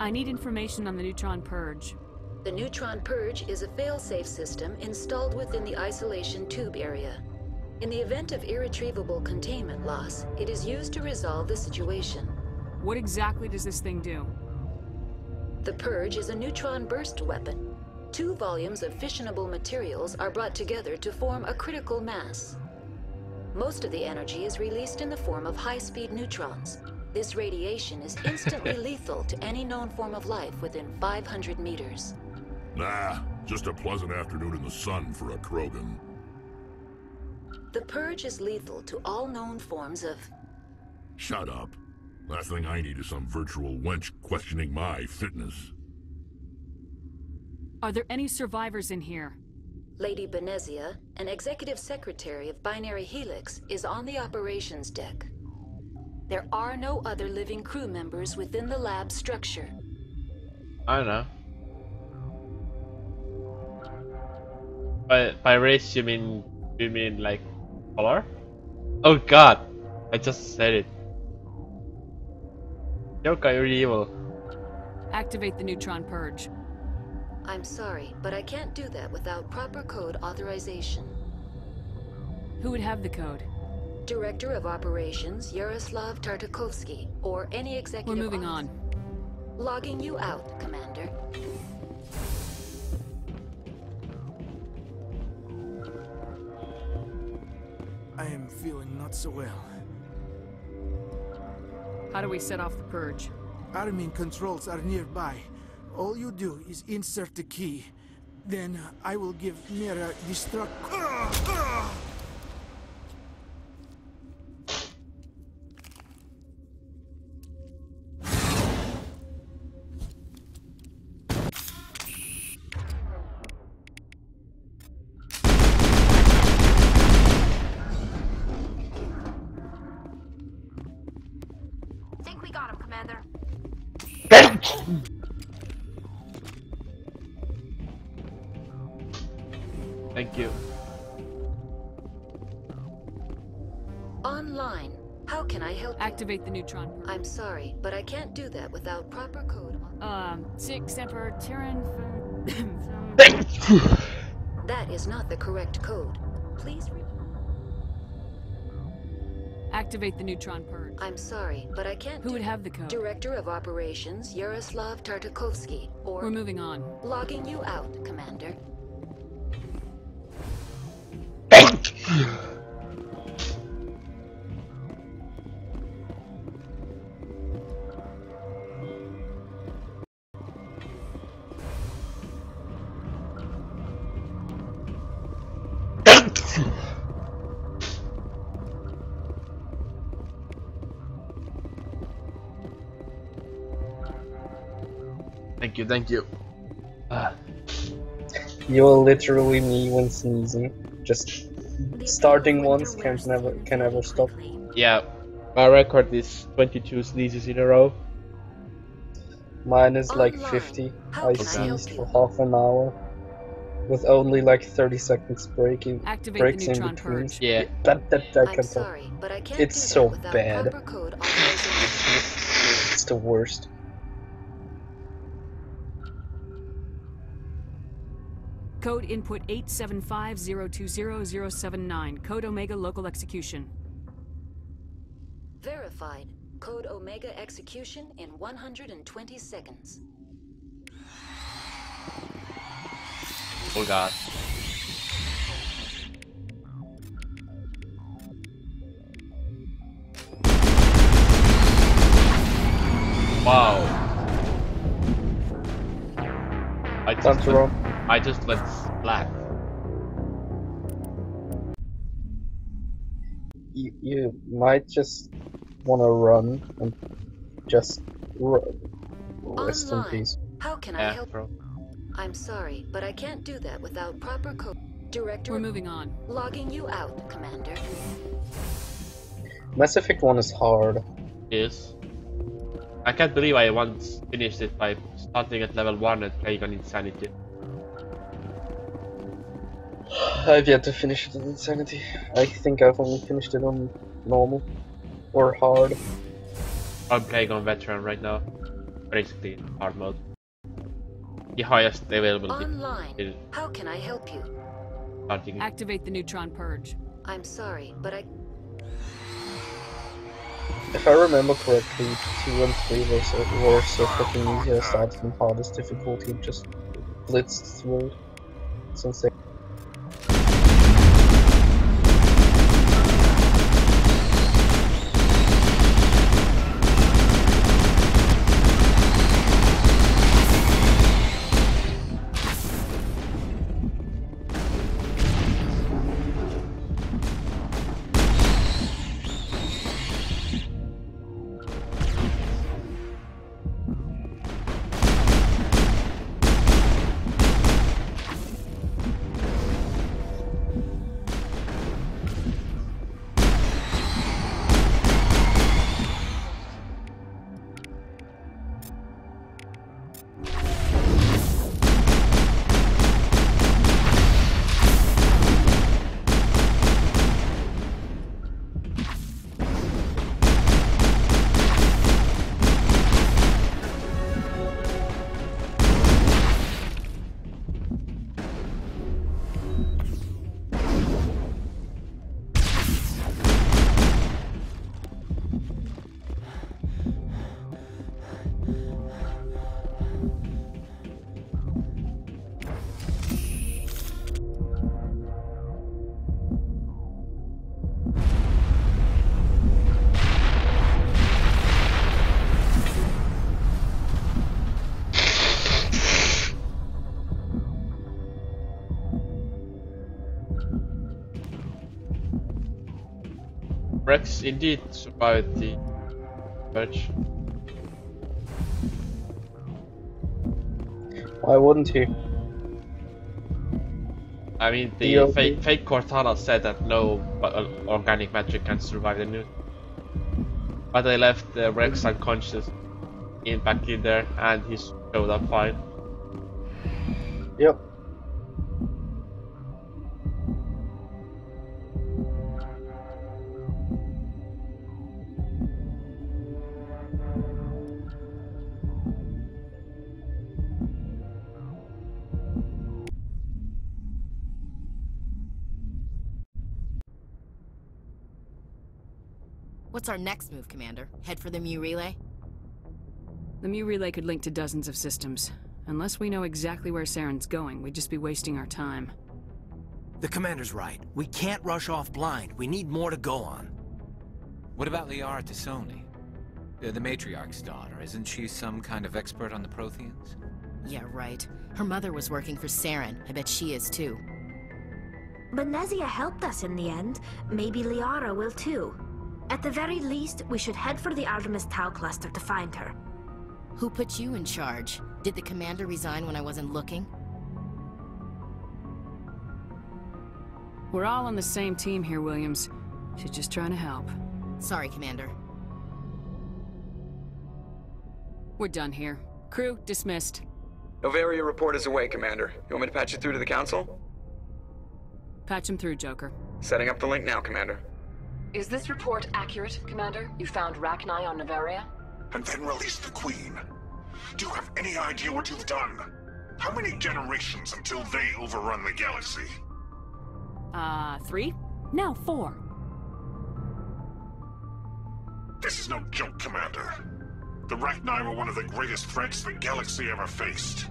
I need information on the neutron purge. The neutron purge is a fail-safe system installed within the isolation tube area. In the event of irretrievable containment loss, it is used to resolve the situation. What exactly does this thing do? The purge is a neutron burst weapon. 2 volumes of fissionable materials are brought together to form a critical mass. Most of the energy is released in the form of high-speed neutrons. This radiation is instantly lethal to any known form of life within 500 meters. Nah, just a pleasant afternoon in the sun for a Krogan. The purge is lethal to all known forms of... Shut up. Last thing I need is some virtual wench questioning my fitness. Are there any survivors in here? Lady Benezia, an executive secretary of Binary Helix, is on the operations deck. There are no other living crew members within the lab structure. I don't know. By race you mean like color? Oh god! I just said it. Yoka, you're evil. Activate the neutron purge. I'm sorry, but I can't do that without proper code authorization. Who would have the code? Director of Operations Yaroslav Tartakovsky, or any executive. We're moving on. Logging you out, Commander. I am feeling not so well. How do we set off the purge? Arming controls are nearby. All you do is insert the key. Then I will give Mira destruct. Think we got him, Commander. Thank you. Online. How can I help you? Activate the neutron purge. I'm sorry, but I can't do that without proper code. 6 Emperor Tyrann That is not the correct code. Please Activate the neutron purge. I'm sorry, but I can't. Who would have the code? Director of Operations, Yaroslav Tartakovsky, or... We're moving on. Logging you out, Commander. Thank you. You're literally me when sneezing. Just starting once can never stop. Yeah, my record is 22 sneezes in a row. Mine is like 50. I sneezed for half an hour. With only like 30 seconds breaks in between. Purge. Yeah. That I can tell. Sorry, but I can't It's so bad. It's the worst. Code input 875020079. Code Omega local execution. Verified. Code Omega execution in 120 seconds. Oh god. Wow. I just went black. You might just want to run and just rest in peace. How can I help? Bro. I'm sorry, but I can't do that without proper code. Director. We're moving on. Logging you out, Commander. Mass Effect 1 is hard. Yes. I can't believe I once finished it by starting at level 1 and playing on Insanity. I've yet to finish it on Insanity. I think I've only finished it on normal. Or hard. I'm playing on Veteran right now. Basically in hard mode. The highest available. Online. How can I help you? Activate the neutron purge. I'm sorry, but I... If I remember correctly, 2 and 3 were so fucking easy. I started from hardest difficulty, just blitzed through it. It's insane. Rex indeed survived the purge. Why wouldn't he? I mean, the fake Cortana said that no organic matter can survive the nuke. But they left Rex unconscious back in there, and he showed up fine. Yep. What's our next move, Commander? Head for the Mu relay? The Mu relay could link to dozens of systems. Unless we know exactly where Saren's going, we'd just be wasting our time. The Commander's right. We can't rush off blind. We need more to go on. What about Liara Tassoni? The Matriarch's daughter. Isn't she some kind of expert on the Protheans? Yeah, right. Her mother was working for Saren. I bet she is too. But Nezia helped us in the end. Maybe Liara will too. At the very least, we should head for the Artemis Tau cluster to find her. Who put you in charge? Did the Commander resign when I wasn't looking? We're all on the same team here, Williams. She's just trying to help. Sorry, Commander. We're done here. Crew, dismissed. Novaria report is away, Commander. You want me to patch you through to the Council? Patch him through, Joker. Setting up the link now, Commander. Is this report accurate, Commander? You found Rachni on Novaria? And then released the Queen. Do you have any idea what you've done? How many generations until they overrun the galaxy? 3? No, 4. This is no joke, Commander. The Rachni were one of the greatest threats the galaxy ever faced.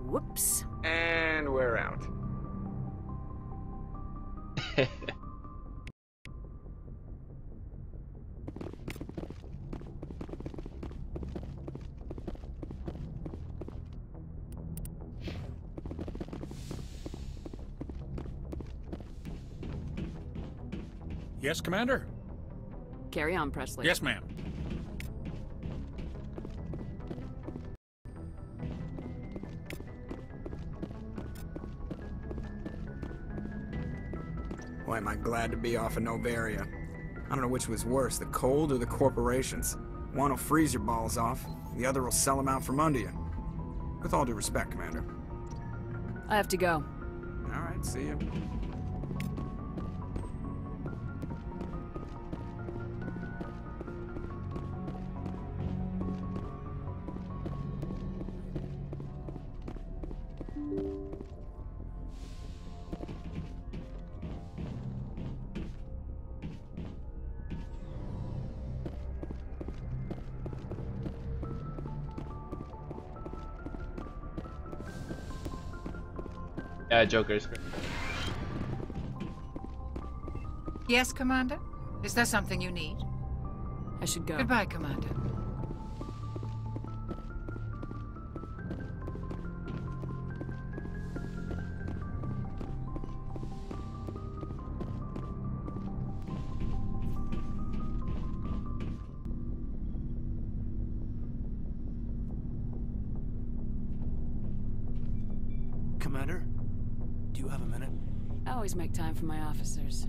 Whoops. And we're out. Yes, Commander? Carry on, Presley. Yes, ma'am. Boy, am I glad to be off of Novaria. I don't know which was worse, the cold or the corporations. One will freeze your balls off, the other will sell them out from under you. With all due respect, Commander. I have to go. All right, see you. Yeah, Joker's great. Yes, Commander? Is there something you need? I should go. Goodbye, Commander. Commander? Do you have a minute? I always make time for my officers.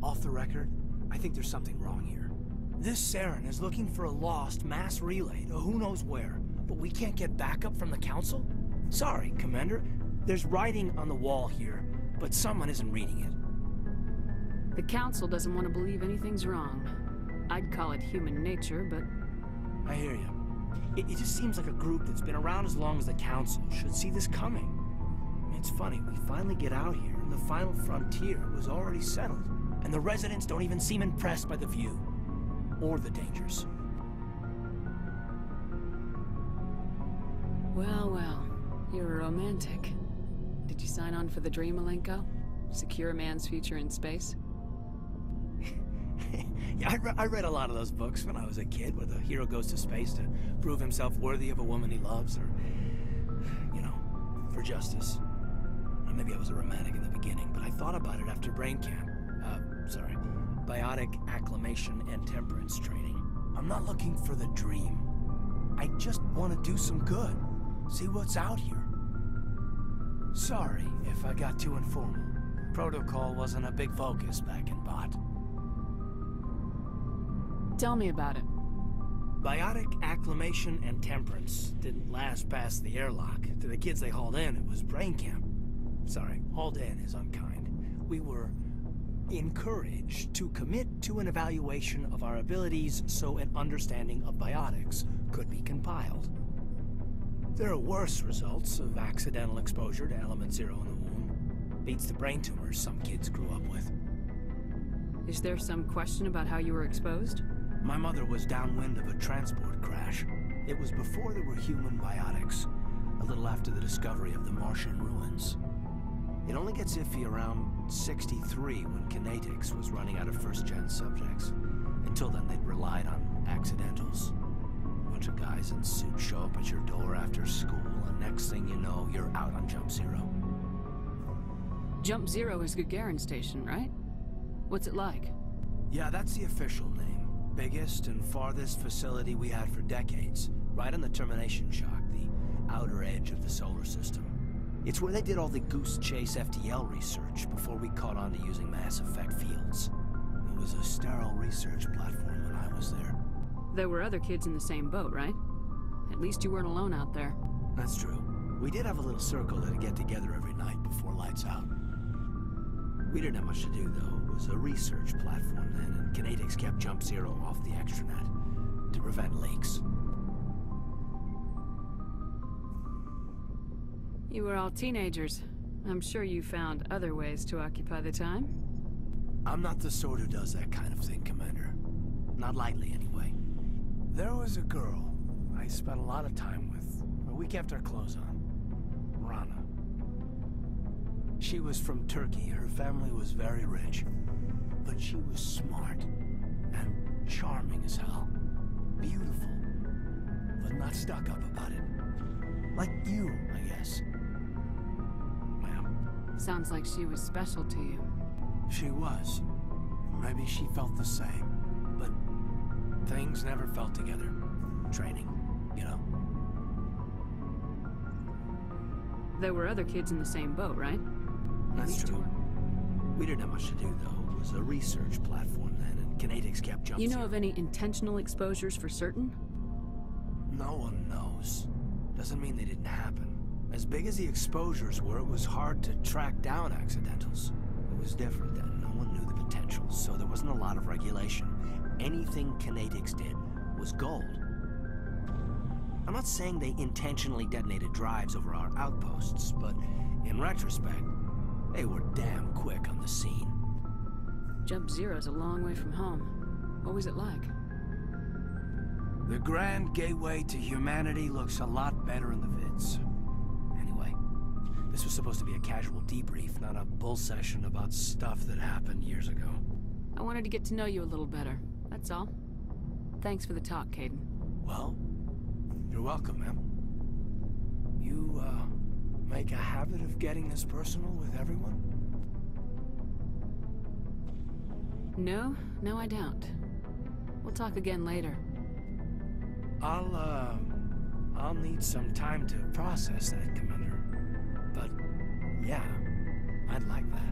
Off the record, I think there's something wrong here. This Saren is looking for a lost mass relay to who knows where, but we can't get backup from the Council? Sorry, Commander. There's writing on the wall here, but someone isn't reading it. The Council doesn't want to believe anything's wrong. I'd call it human nature, but... I hear you. It just seems like a group that's been around as long as the Council should see this coming. It's funny, we finally get out here, and the final frontier was already settled. And the residents don't even seem impressed by the view. Or the dangers. Well, well. You're a romantic. Did you sign on for the dream, Malenko? Secure a man's future in space? Yeah, I read a lot of those books when I was a kid, where the hero goes to space to prove himself worthy of a woman he loves, or, you know, for justice. Maybe I was a romantic in the beginning, but I thought about it after brain camp. Biotic acclimation and temperance training. I'm not looking for the dream. I just want to do some good. See what's out here. Sorry if I got too informal. Protocol wasn't a big focus back in Bot. Tell me about it. Biotic acclimation and temperance didn't last past the airlock. To the kids they hauled in, it was brain camp. Sorry, hauled in is unkind. We were encouraged to commit to an evaluation of our abilities so an understanding of biotics could be compiled. There are worse results of accidental exposure to element 0 in the womb. Beats the brain tumors some kids grew up with. Is there some question about how you were exposed? My mother was downwind of a transport crash. It was before there were human biotics, a little after the discovery of the Martian ruins. It only gets iffy around 63 when Kinetics was running out of first-gen subjects. Until then, they'd relied on accidentals. A bunch of guys in suits show up at your door after school, and next thing you know, you're out on Jump Zero. Jump Zero is Gagarin Station, right? What's it like? Yeah, that's the official name. Biggest and farthest facility we had for decades. Right on the termination shock, the outer edge of the solar system. It's where they did all the Goose Chase FTL research before we caught on to using mass effect fields. It was a sterile research platform when I was there. There were other kids in the same boat, right? At least you weren't alone out there. That's true. We did have a little circle that'd get together every night before lights out. We didn't have much to do, though. It was a research platform then, and Kinetics kept Jump Zero off the extranet to prevent leaks. You were all teenagers. I'm sure you found other ways to occupy the time. I'm not the sort who does that kind of thing, Commander. Not lightly, anyway. There was a girl I spent a lot of time with, but we kept our clothes on. Rana. She was from Turkey. Her family was very rich. But she was smart and charming as hell. Beautiful, but not stuck up about it. Like you, I guess. Sounds like she was special to you. She was. Maybe she felt the same. But things never felt together. Training, you know. There were other kids in the same boat, right? That's true. We didn't have much to do, though. It was a research platform then, and Kinetics kept Jump You know Zero. of any intentional exposures for certain? No one knows. Doesn't mean they didn't happen. As big as the exposures were, it was hard to track down accidentals. It was different then. No one knew the potential, so there wasn't a lot of regulation. Anything Kinetics did was gold. I'm not saying they intentionally detonated drives over our outposts, but in retrospect, they were damn quick on the scene. Jump Zero's a long way from home. What was it like? The grand gateway to humanity looks a lot better in the vids. Anyway, this was supposed to be a casual debrief, not a bull session about stuff that happened years ago. I wanted to get to know you a little better, that's all. Thanks for the talk, Caden. Well, you're welcome, ma'am. You, make a habit of getting this personal with everyone? No, I don't. We'll talk again later. I'll need some time to process that, Commander. But, yeah, I'd like that.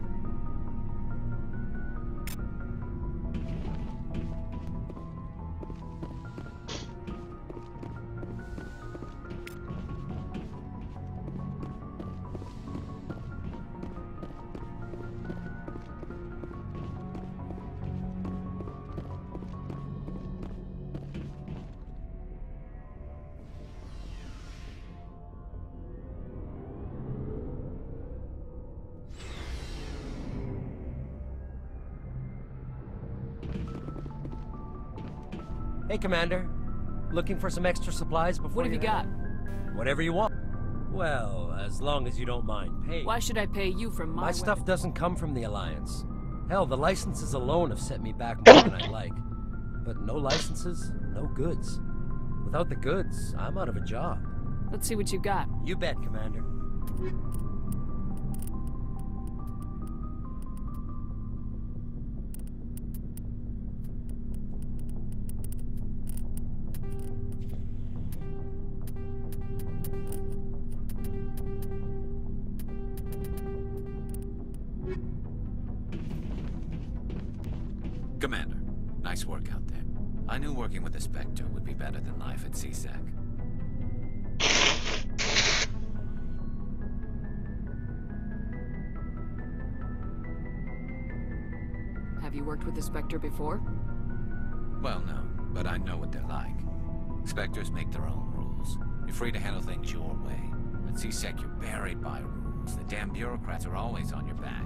Hey, Commander. Looking for some extra supplies before What have you got? Whatever you want. Well, as long as you don't mind paying. Why should I pay you for My my stuff doesn't come from the Alliance. Hell, the licenses alone have set me back more than I like. But no licenses, no goods. Without the goods, I'm out of a job. Let's see what you got. You bet, Commander. Commander, nice work out there. I knew working with the Spectre would be better than life at CSEC. Have you worked with the Spectre before? Well, no, but I know what they're like. Spectres make their own rules. You're free to handle things your way. At CSEC, you're buried by rules. The damn bureaucrats are always on your back.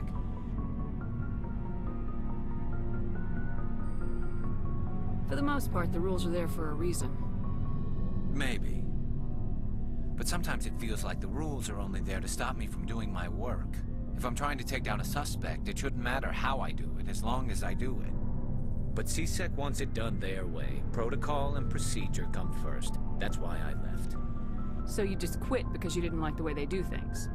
For the most part, the rules are there for a reason. Maybe. But sometimes it feels like the rules are only there to stop me from doing my work. If I'm trying to take down a suspect, it shouldn't matter how I do it, as long as I do it. But CSEC wants it done their way. Protocol and procedure come first. That's why I left. So you just quit because you didn't like the way they do things?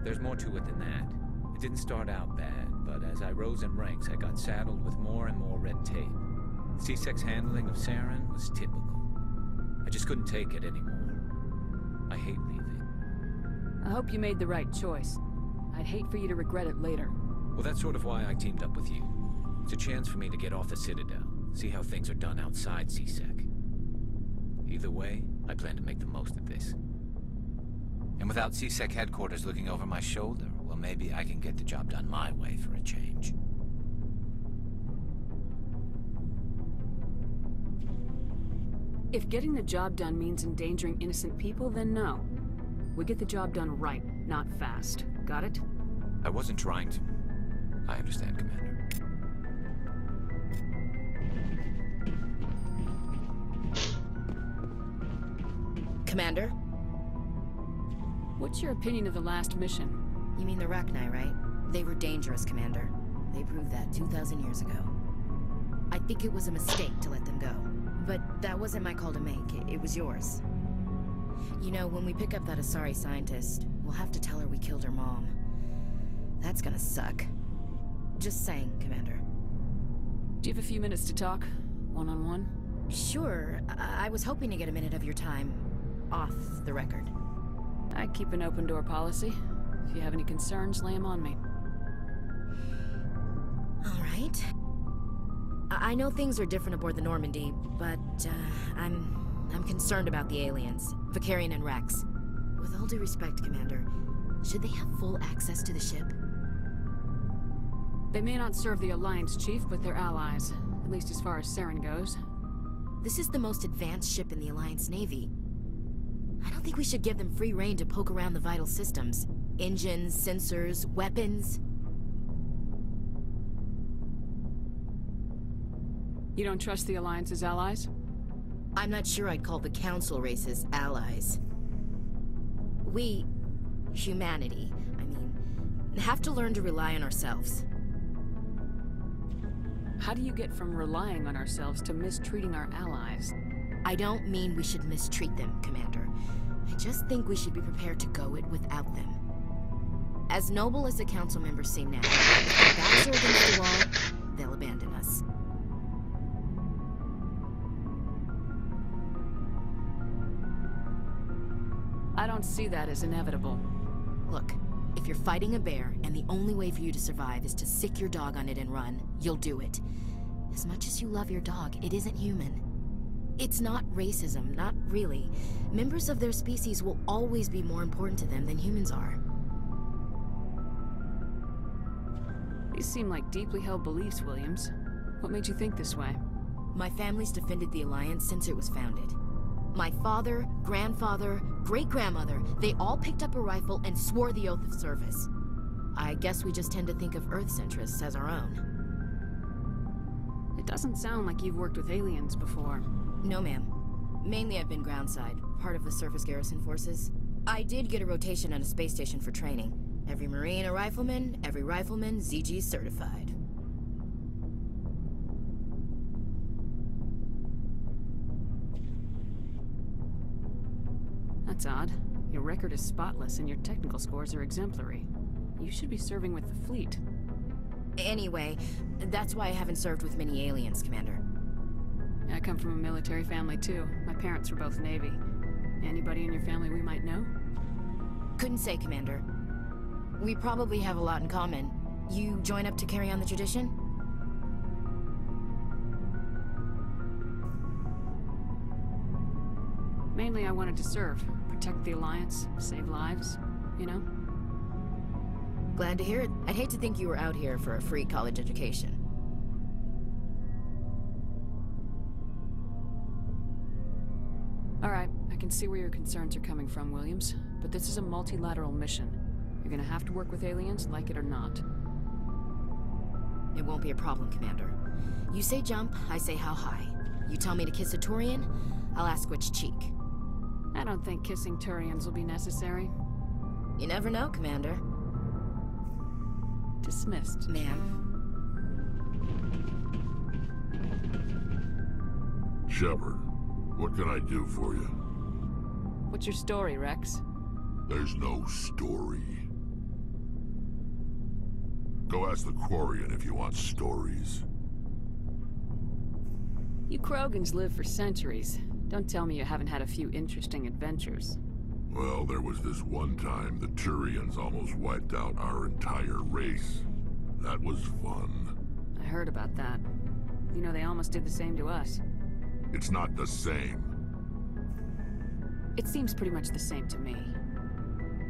There's more to it than that. It didn't start out bad, but as I rose in ranks, I got saddled with more and more red tape. CSEC's handling of Saren was typical. I just couldn't take it anymore. I hate leaving. I hope you made the right choice. I'd hate for you to regret it later. Well, that's sort of why I teamed up with you. It's a chance for me to get off the Citadel, see how things are done outside CSEC. Either way, I plan to make the most of this. And without CSEC headquarters looking over my shoulder, well, maybe I can get the job done my way for a change. If getting the job done means endangering innocent people, then no. We get the job done right, not fast. Got it? I wasn't trying to. I understand, Commander. Commander? What's your opinion of the last mission? You mean the Rachni, right? They were dangerous, Commander. They proved that 2,000 years ago. I think it was a mistake to let them go. But that wasn't my call to make. It was yours. You know, when we pick up that Asari scientist, we'll have to tell her we killed her mom. That's gonna suck. Just saying, Commander. Do you have a few minutes to talk? One-on-one? Sure. I was hoping to get a minute of your time. Off the record. I keep an open door policy. If you have any concerns, lay them on me. All right. I know things are different aboard the Normandy, but I'm concerned about the aliens, Vicarian and Rex. With all due respect, Commander, should they have full access to the ship? They may not serve the Alliance, Chief, but they're allies, at least as far as Saren goes. This is the most advanced ship in the Alliance Navy. I don't think we should give them free rein to poke around the vital systems. Engines, sensors, weapons. You don't trust the Alliance's allies? I'm not sure I'd call the Council races allies. We, humanity, have to learn to rely on ourselves. How do you get from relying on ourselves to mistreating our allies? I don't mean we should mistreat them, Commander. I just think we should be prepared to go it without them. As noble as the Council members seem now, if their backs are against the wall, they'll abandon us. I don't see that as inevitable. Look, if you're fighting a bear and the only way for you to survive is to sick your dog on it and run, you'll do it. As much as you love your dog, it isn't human. It's not racism, not really. Members of their species will always be more important to them than humans are. These seem like deeply held beliefs, Williams. What made you think this way? My family's defended the Alliance since it was founded. My father, grandfather, great-grandmother, they all picked up a rifle and swore the oath of service. I guess we just tend to think of Earth's interests as our own. It doesn't sound like you've worked with aliens before. No, ma'am. Mainly I've been groundside, part of the surface garrison forces. I did get a rotation on a space station for training. Every Marine a rifleman, every rifleman ZG certified. That's odd. Your record is spotless and your technical scores are exemplary. You should be serving with the fleet. Anyway, that's why I haven't served with many aliens, Commander. I come from a military family too. My parents were both Navy. Anybody in your family we might know? Couldn't say, Commander. We probably have a lot in common. You join up to carry on the tradition? Mainly I wanted to serve. Protect the Alliance, save lives, you know? Glad to hear it. I'd hate to think you were out here for a free college education. All right, I can see where your concerns are coming from, Williams. But this is a multilateral mission. You're gonna have to work with aliens, like it or not. It won't be a problem, Commander. You say jump, I say how high. You tell me to kiss a Turian, I'll ask which cheek. I don't think kissing Turians will be necessary. You never know, Commander. Dismissed. Ma'am. Shepard, what can I do for you? What's your story, Rex? There's no story. Go ask the Quarian if you want stories. You Krogans live for centuries. Don't tell me you haven't had a few interesting adventures. Well, there was this one time the Turians almost wiped out our entire race. That was fun. I heard about that. You know, they almost did the same to us. It's not the same. It seems pretty much the same to me.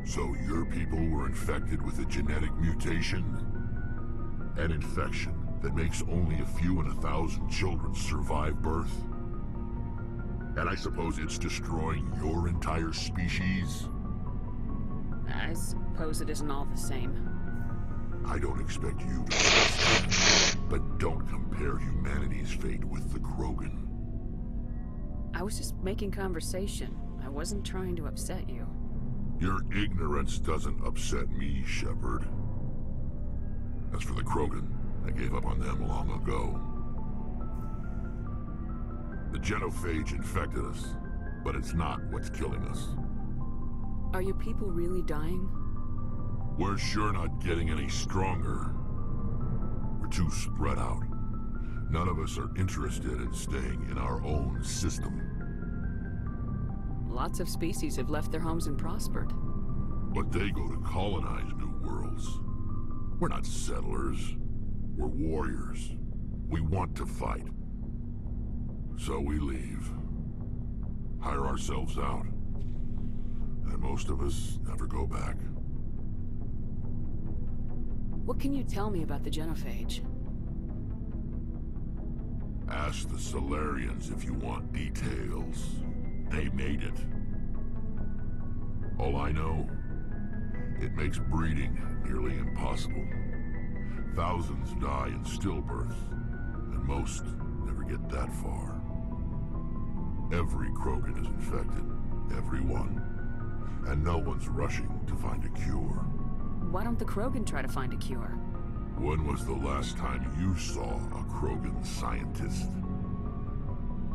So your people were infected with a genetic mutation? An infection that makes only a few in 1,000 children survive birth? And I suppose it's destroying your entire species? I suppose it isn't all the same. I don't expect you to understand, but don't compare humanity's fate with the Krogan. I was just making conversation. I wasn't trying to upset you. Your ignorance doesn't upset me, Shepard. As for the Krogan, I gave up on them long ago. The genophage infected us, but it's not what's killing us. Are your people really dying? We're sure not getting any stronger. We're too spread out. None of us are interested in staying in our own system. Lots of species have left their homes and prospered. But they go to colonize new worlds. We're not settlers. We're warriors. We want to fight. So we leave. Hire ourselves out. And most of us never go back. What can you tell me about the genophage? Ask the Solarians if you want details. They made it. All I know, it makes breeding nearly impossible. Thousands die in stillbirth, and most never get that far. Every Krogan is infected, every one. And no one's rushing to find a cure. Why don't the Krogan try to find a cure? When was the last time you saw a Krogan scientist?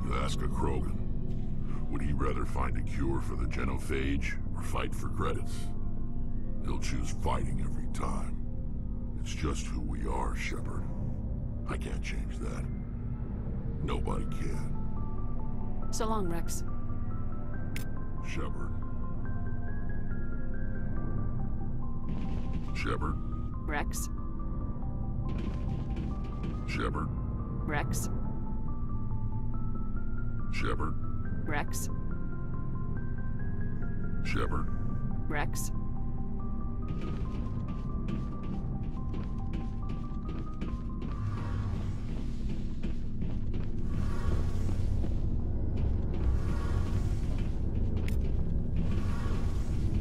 You ask a Krogan, would he rather find a cure for the genophage or fight for credits? He'll choose fighting every time. It's just who we are, Shepard. I can't change that. Nobody can. So long, Rex. Shepard. Shepard. Rex. Shepard. Rex. Shepard. Rex. Shepard. Rex.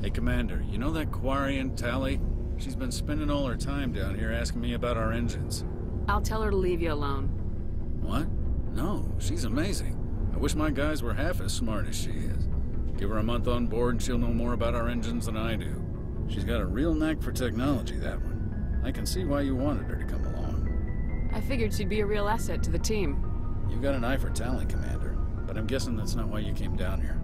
Hey, Commander, you know that Quarian, Tally? She's been spending all her time down here asking me about our engines. I'll tell her to leave you alone. What? No, she's amazing. I wish my guys were half as smart as she is. Give her a month on board and she'll know more about our engines than I do. She's got a real knack for technology, that one. I can see why you wanted her to come along. I figured she'd be a real asset to the team. You've got an eye for talent, Commander, but I'm guessing that's not why you came down here.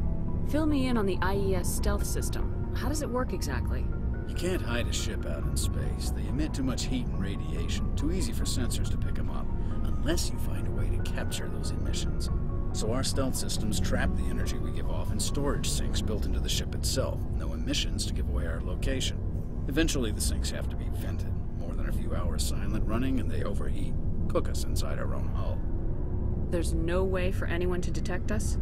Fill me in on the IES stealth system. How does it work exactly? You can't hide a ship out in space. They emit too much heat and radiation. Too easy for sensors to pick them up, unless you find a way to capture those emissions. So our stealth systems trap the energy we give off in storage sinks built into the ship itself. No emissions to give away our location. Eventually the sinks have to be vented. More than a few hours silent running and they overheat. Cook us inside our own hull. There's no way for anyone to detect us?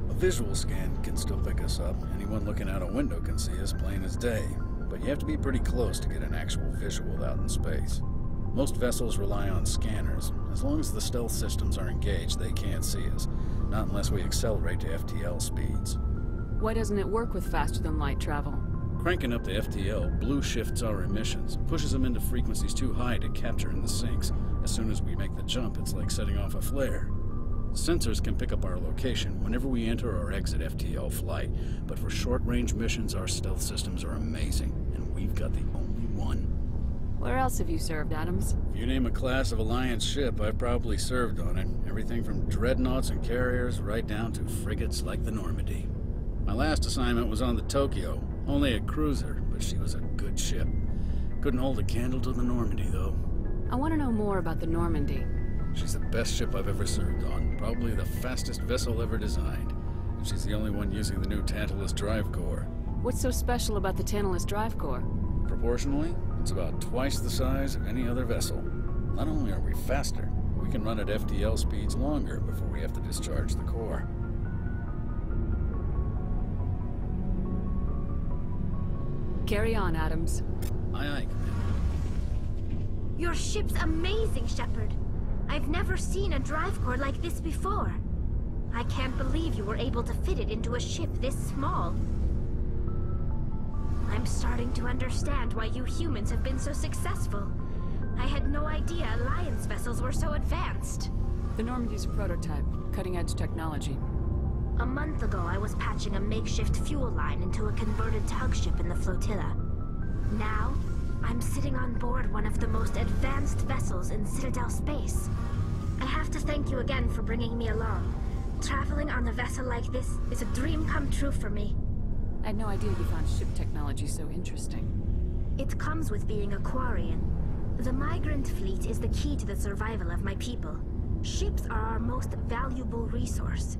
A visual scan can still pick us up. Anyone looking out a window can see us plain as day. But you have to be pretty close to get an actual visual out in space. Most vessels rely on scanners. As long as the stealth systems are engaged, they can't see us. Not unless we accelerate to FTL speeds. Why doesn't it work with faster-than-light travel? Cranking up the FTL blue shifts our emissions, pushes them into frequencies too high to capture in the sinks. As soon as we make the jump, it's like setting off a flare. Sensors can pick up our location whenever we enter or exit FTL flight, but for short-range missions, our stealth systems are amazing, and we've got the only one. Where else have you served, Adams? If you name a class of Alliance ship, I've probably served on it. Everything from dreadnoughts and carriers right down to frigates like the Normandy. My last assignment was on the Tokyo, only a cruiser, but she was a good ship. Couldn't hold a candle to the Normandy, though. I want to know more about the Normandy. She's the best ship I've ever served on, probably the fastest vessel ever designed. And she's the only one using the new Tantalus drive core. What's so special about the Tantalus drive core? Proportionally, it's about twice the size of any other vessel. Not only are we faster, we can run at FTL speeds longer before we have to discharge the core. Carry on, Adams. Aye, aye, Commander. Your ship's amazing, Shepard. I've never seen a drive core like this before. I can't believe you were able to fit it into a ship this small. I'm starting to understand why you humans have been so successful. I had no idea Alliance vessels were so advanced. The Normandy's a prototype, cutting-edge technology. A month ago, I was patching a makeshift fuel line into a converted tug ship in the flotilla. Now, I'm sitting on board one of the most advanced vessels in Citadel space. I have to thank you again for bringing me along. Traveling on a vessel like this is a dream come true for me. I had no idea you found ship technology so interesting. It comes with being a Quarian. The migrant fleet is the key to the survival of my people. Ships are our most valuable resource.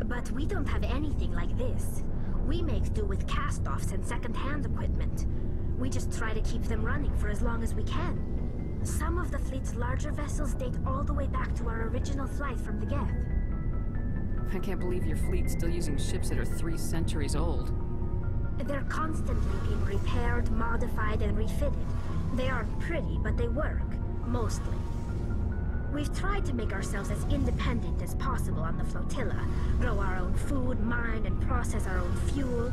But we don't have anything like this. We make do with cast-offs and second-hand equipment. We just try to keep them running for as long as we can. Some of the fleet's larger vessels date all the way back to our original flight from the Geth. I can't believe your fleet's still using ships that are 3 centuries old. They're constantly being repaired, modified, and refitted. They aren't pretty, but they work. Mostly. We've tried to make ourselves as independent as possible on the flotilla. Grow our own food, mine, and process our own fuel.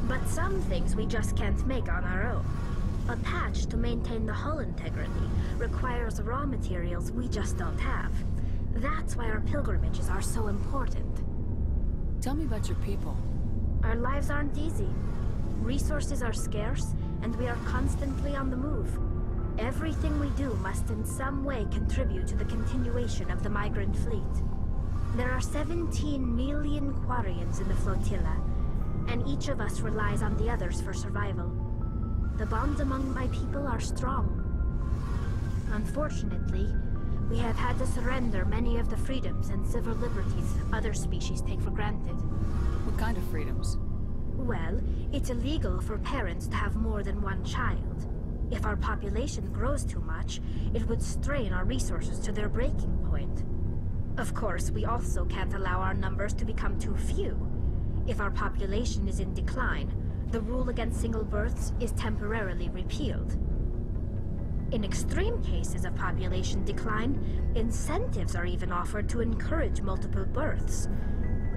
But some things we just can't make on our own. A patch to maintain the hull integrity requires raw materials we just don't have. That's why our pilgrimages are so important. Tell me about your people. Our lives aren't easy. Resources are scarce, and we are constantly on the move. Everything we do must in some way contribute to the continuation of the migrant fleet. There are 17 million Quarians in the flotilla, and each of us relies on the others for survival. The bonds among my people are strong. Unfortunately, we have had to surrender many of the freedoms and civil liberties other species take for granted. What kind of freedoms? Well, it's illegal for parents to have more than one child. If our population grows too much, it would strain our resources to their breaking point. Of course, we also can't allow our numbers to become too few. If our population is in decline, the rule against single births is temporarily repealed. In extreme cases of population decline, incentives are even offered to encourage multiple births,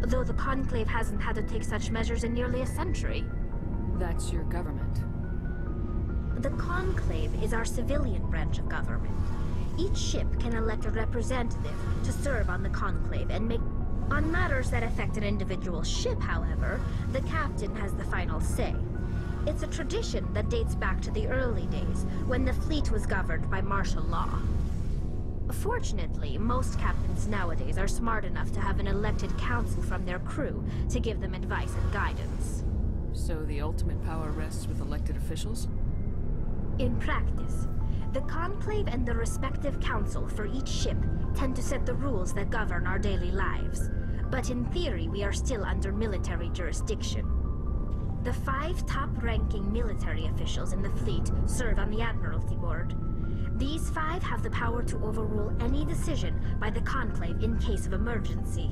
though the Conclave hasn't had to take such measures in nearly a century. That's your government. The Conclave is our civilian branch of government. Each ship can elect a representative to serve on the Conclave and make... On matters that affect an individual ship, however, the captain has the final say. It's a tradition that dates back to the early days, when the fleet was governed by martial law. Fortunately, most captains nowadays are smart enough to have an elected council from their crew to give them advice and guidance. So the ultimate power rests with elected officials? In practice, the Conclave and the respective council for each ship tend to set the rules that govern our daily lives. But in theory, we are still under military jurisdiction. The 5 top-ranking military officials in the fleet serve on the Admiralty Board. These 5 have the power to overrule any decision by the Conclave in case of emergency.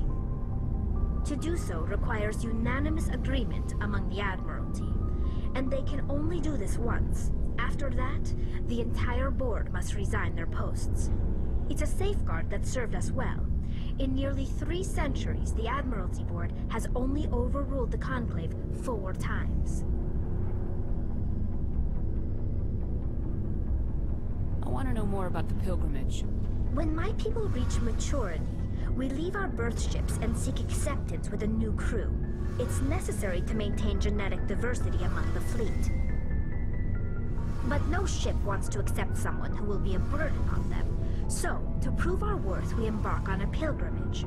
To do so requires unanimous agreement among the Admiralty, and they can only do this once. After that, the entire board must resign their posts. It's a safeguard that served us well. In nearly 3 centuries, the Admiralty Board has only overruled the Conclave 4 times. I want to know more about the pilgrimage. When my people reach maturity, we leave our birth ships and seek acceptance with a new crew. It's necessary to maintain genetic diversity among the fleet. But no ship wants to accept someone who will be a burden on them. So, to prove our worth, we embark on a pilgrimage.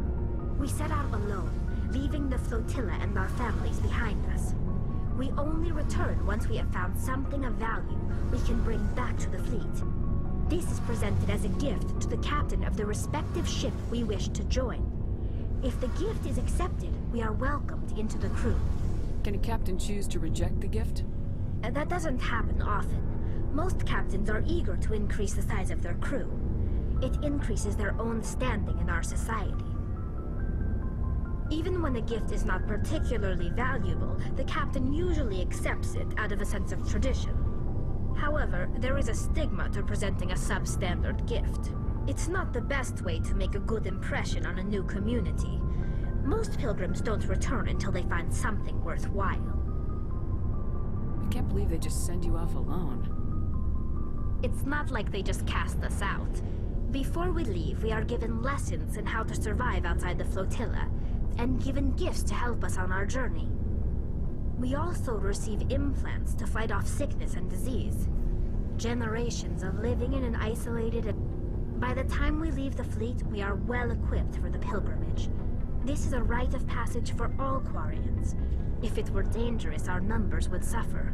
We set out alone, leaving the flotilla and our families behind us. We only return once we have found something of value we can bring back to the fleet. This is presented as a gift to the captain of the respective ship we wish to join. If the gift is accepted, we are welcomed into the crew. Can a captain choose to reject the gift? That doesn't happen often. Most captains are eager to increase the size of their crew. It increases their own standing in our society. Even when the gift is not particularly valuable, the captain usually accepts it out of a sense of tradition. However, there is a stigma to presenting a substandard gift. It's not the best way to make a good impression on a new community. Most pilgrims don't return until they find something worthwhile. I can't believe they just send you off alone. It's not like they just cast us out. Before we leave, we are given lessons in how to survive outside the flotilla, and given gifts to help us on our journey. We also receive implants to fight off sickness and disease. Generations of living in an isolated... By the time we leave the fleet, we are well equipped for the pilgrimage. This is a rite of passage for all Quarians. If it were dangerous, our numbers would suffer.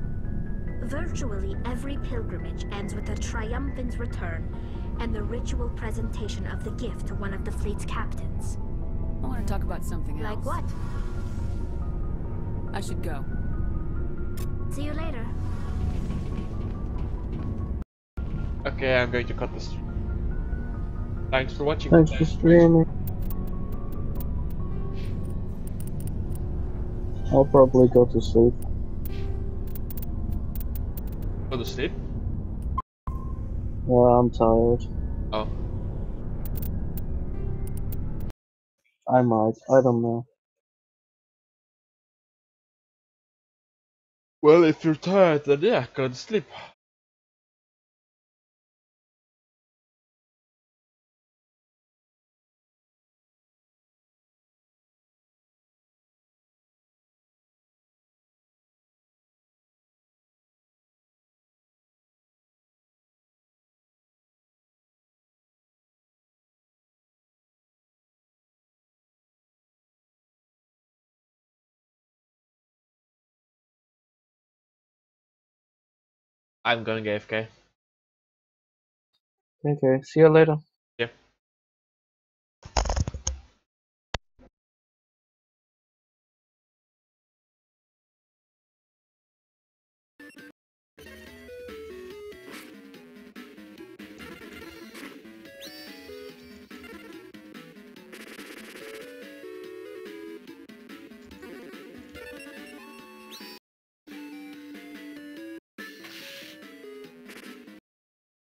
Virtually every pilgrimage ends with a triumphant return and the ritual presentation of the gift to one of the fleet's captains. I want to talk about something else. Like what? I should go. See you later. Okay, I'm going to cut this. Thanks for watching. Thanks for streaming. I'll probably go to sleep. Go to sleep? Yeah, I'm tired. Oh. I might. I don't know. Well, if you're tired, then yeah, go to sleep. I'm going AFK. Okay, see you later.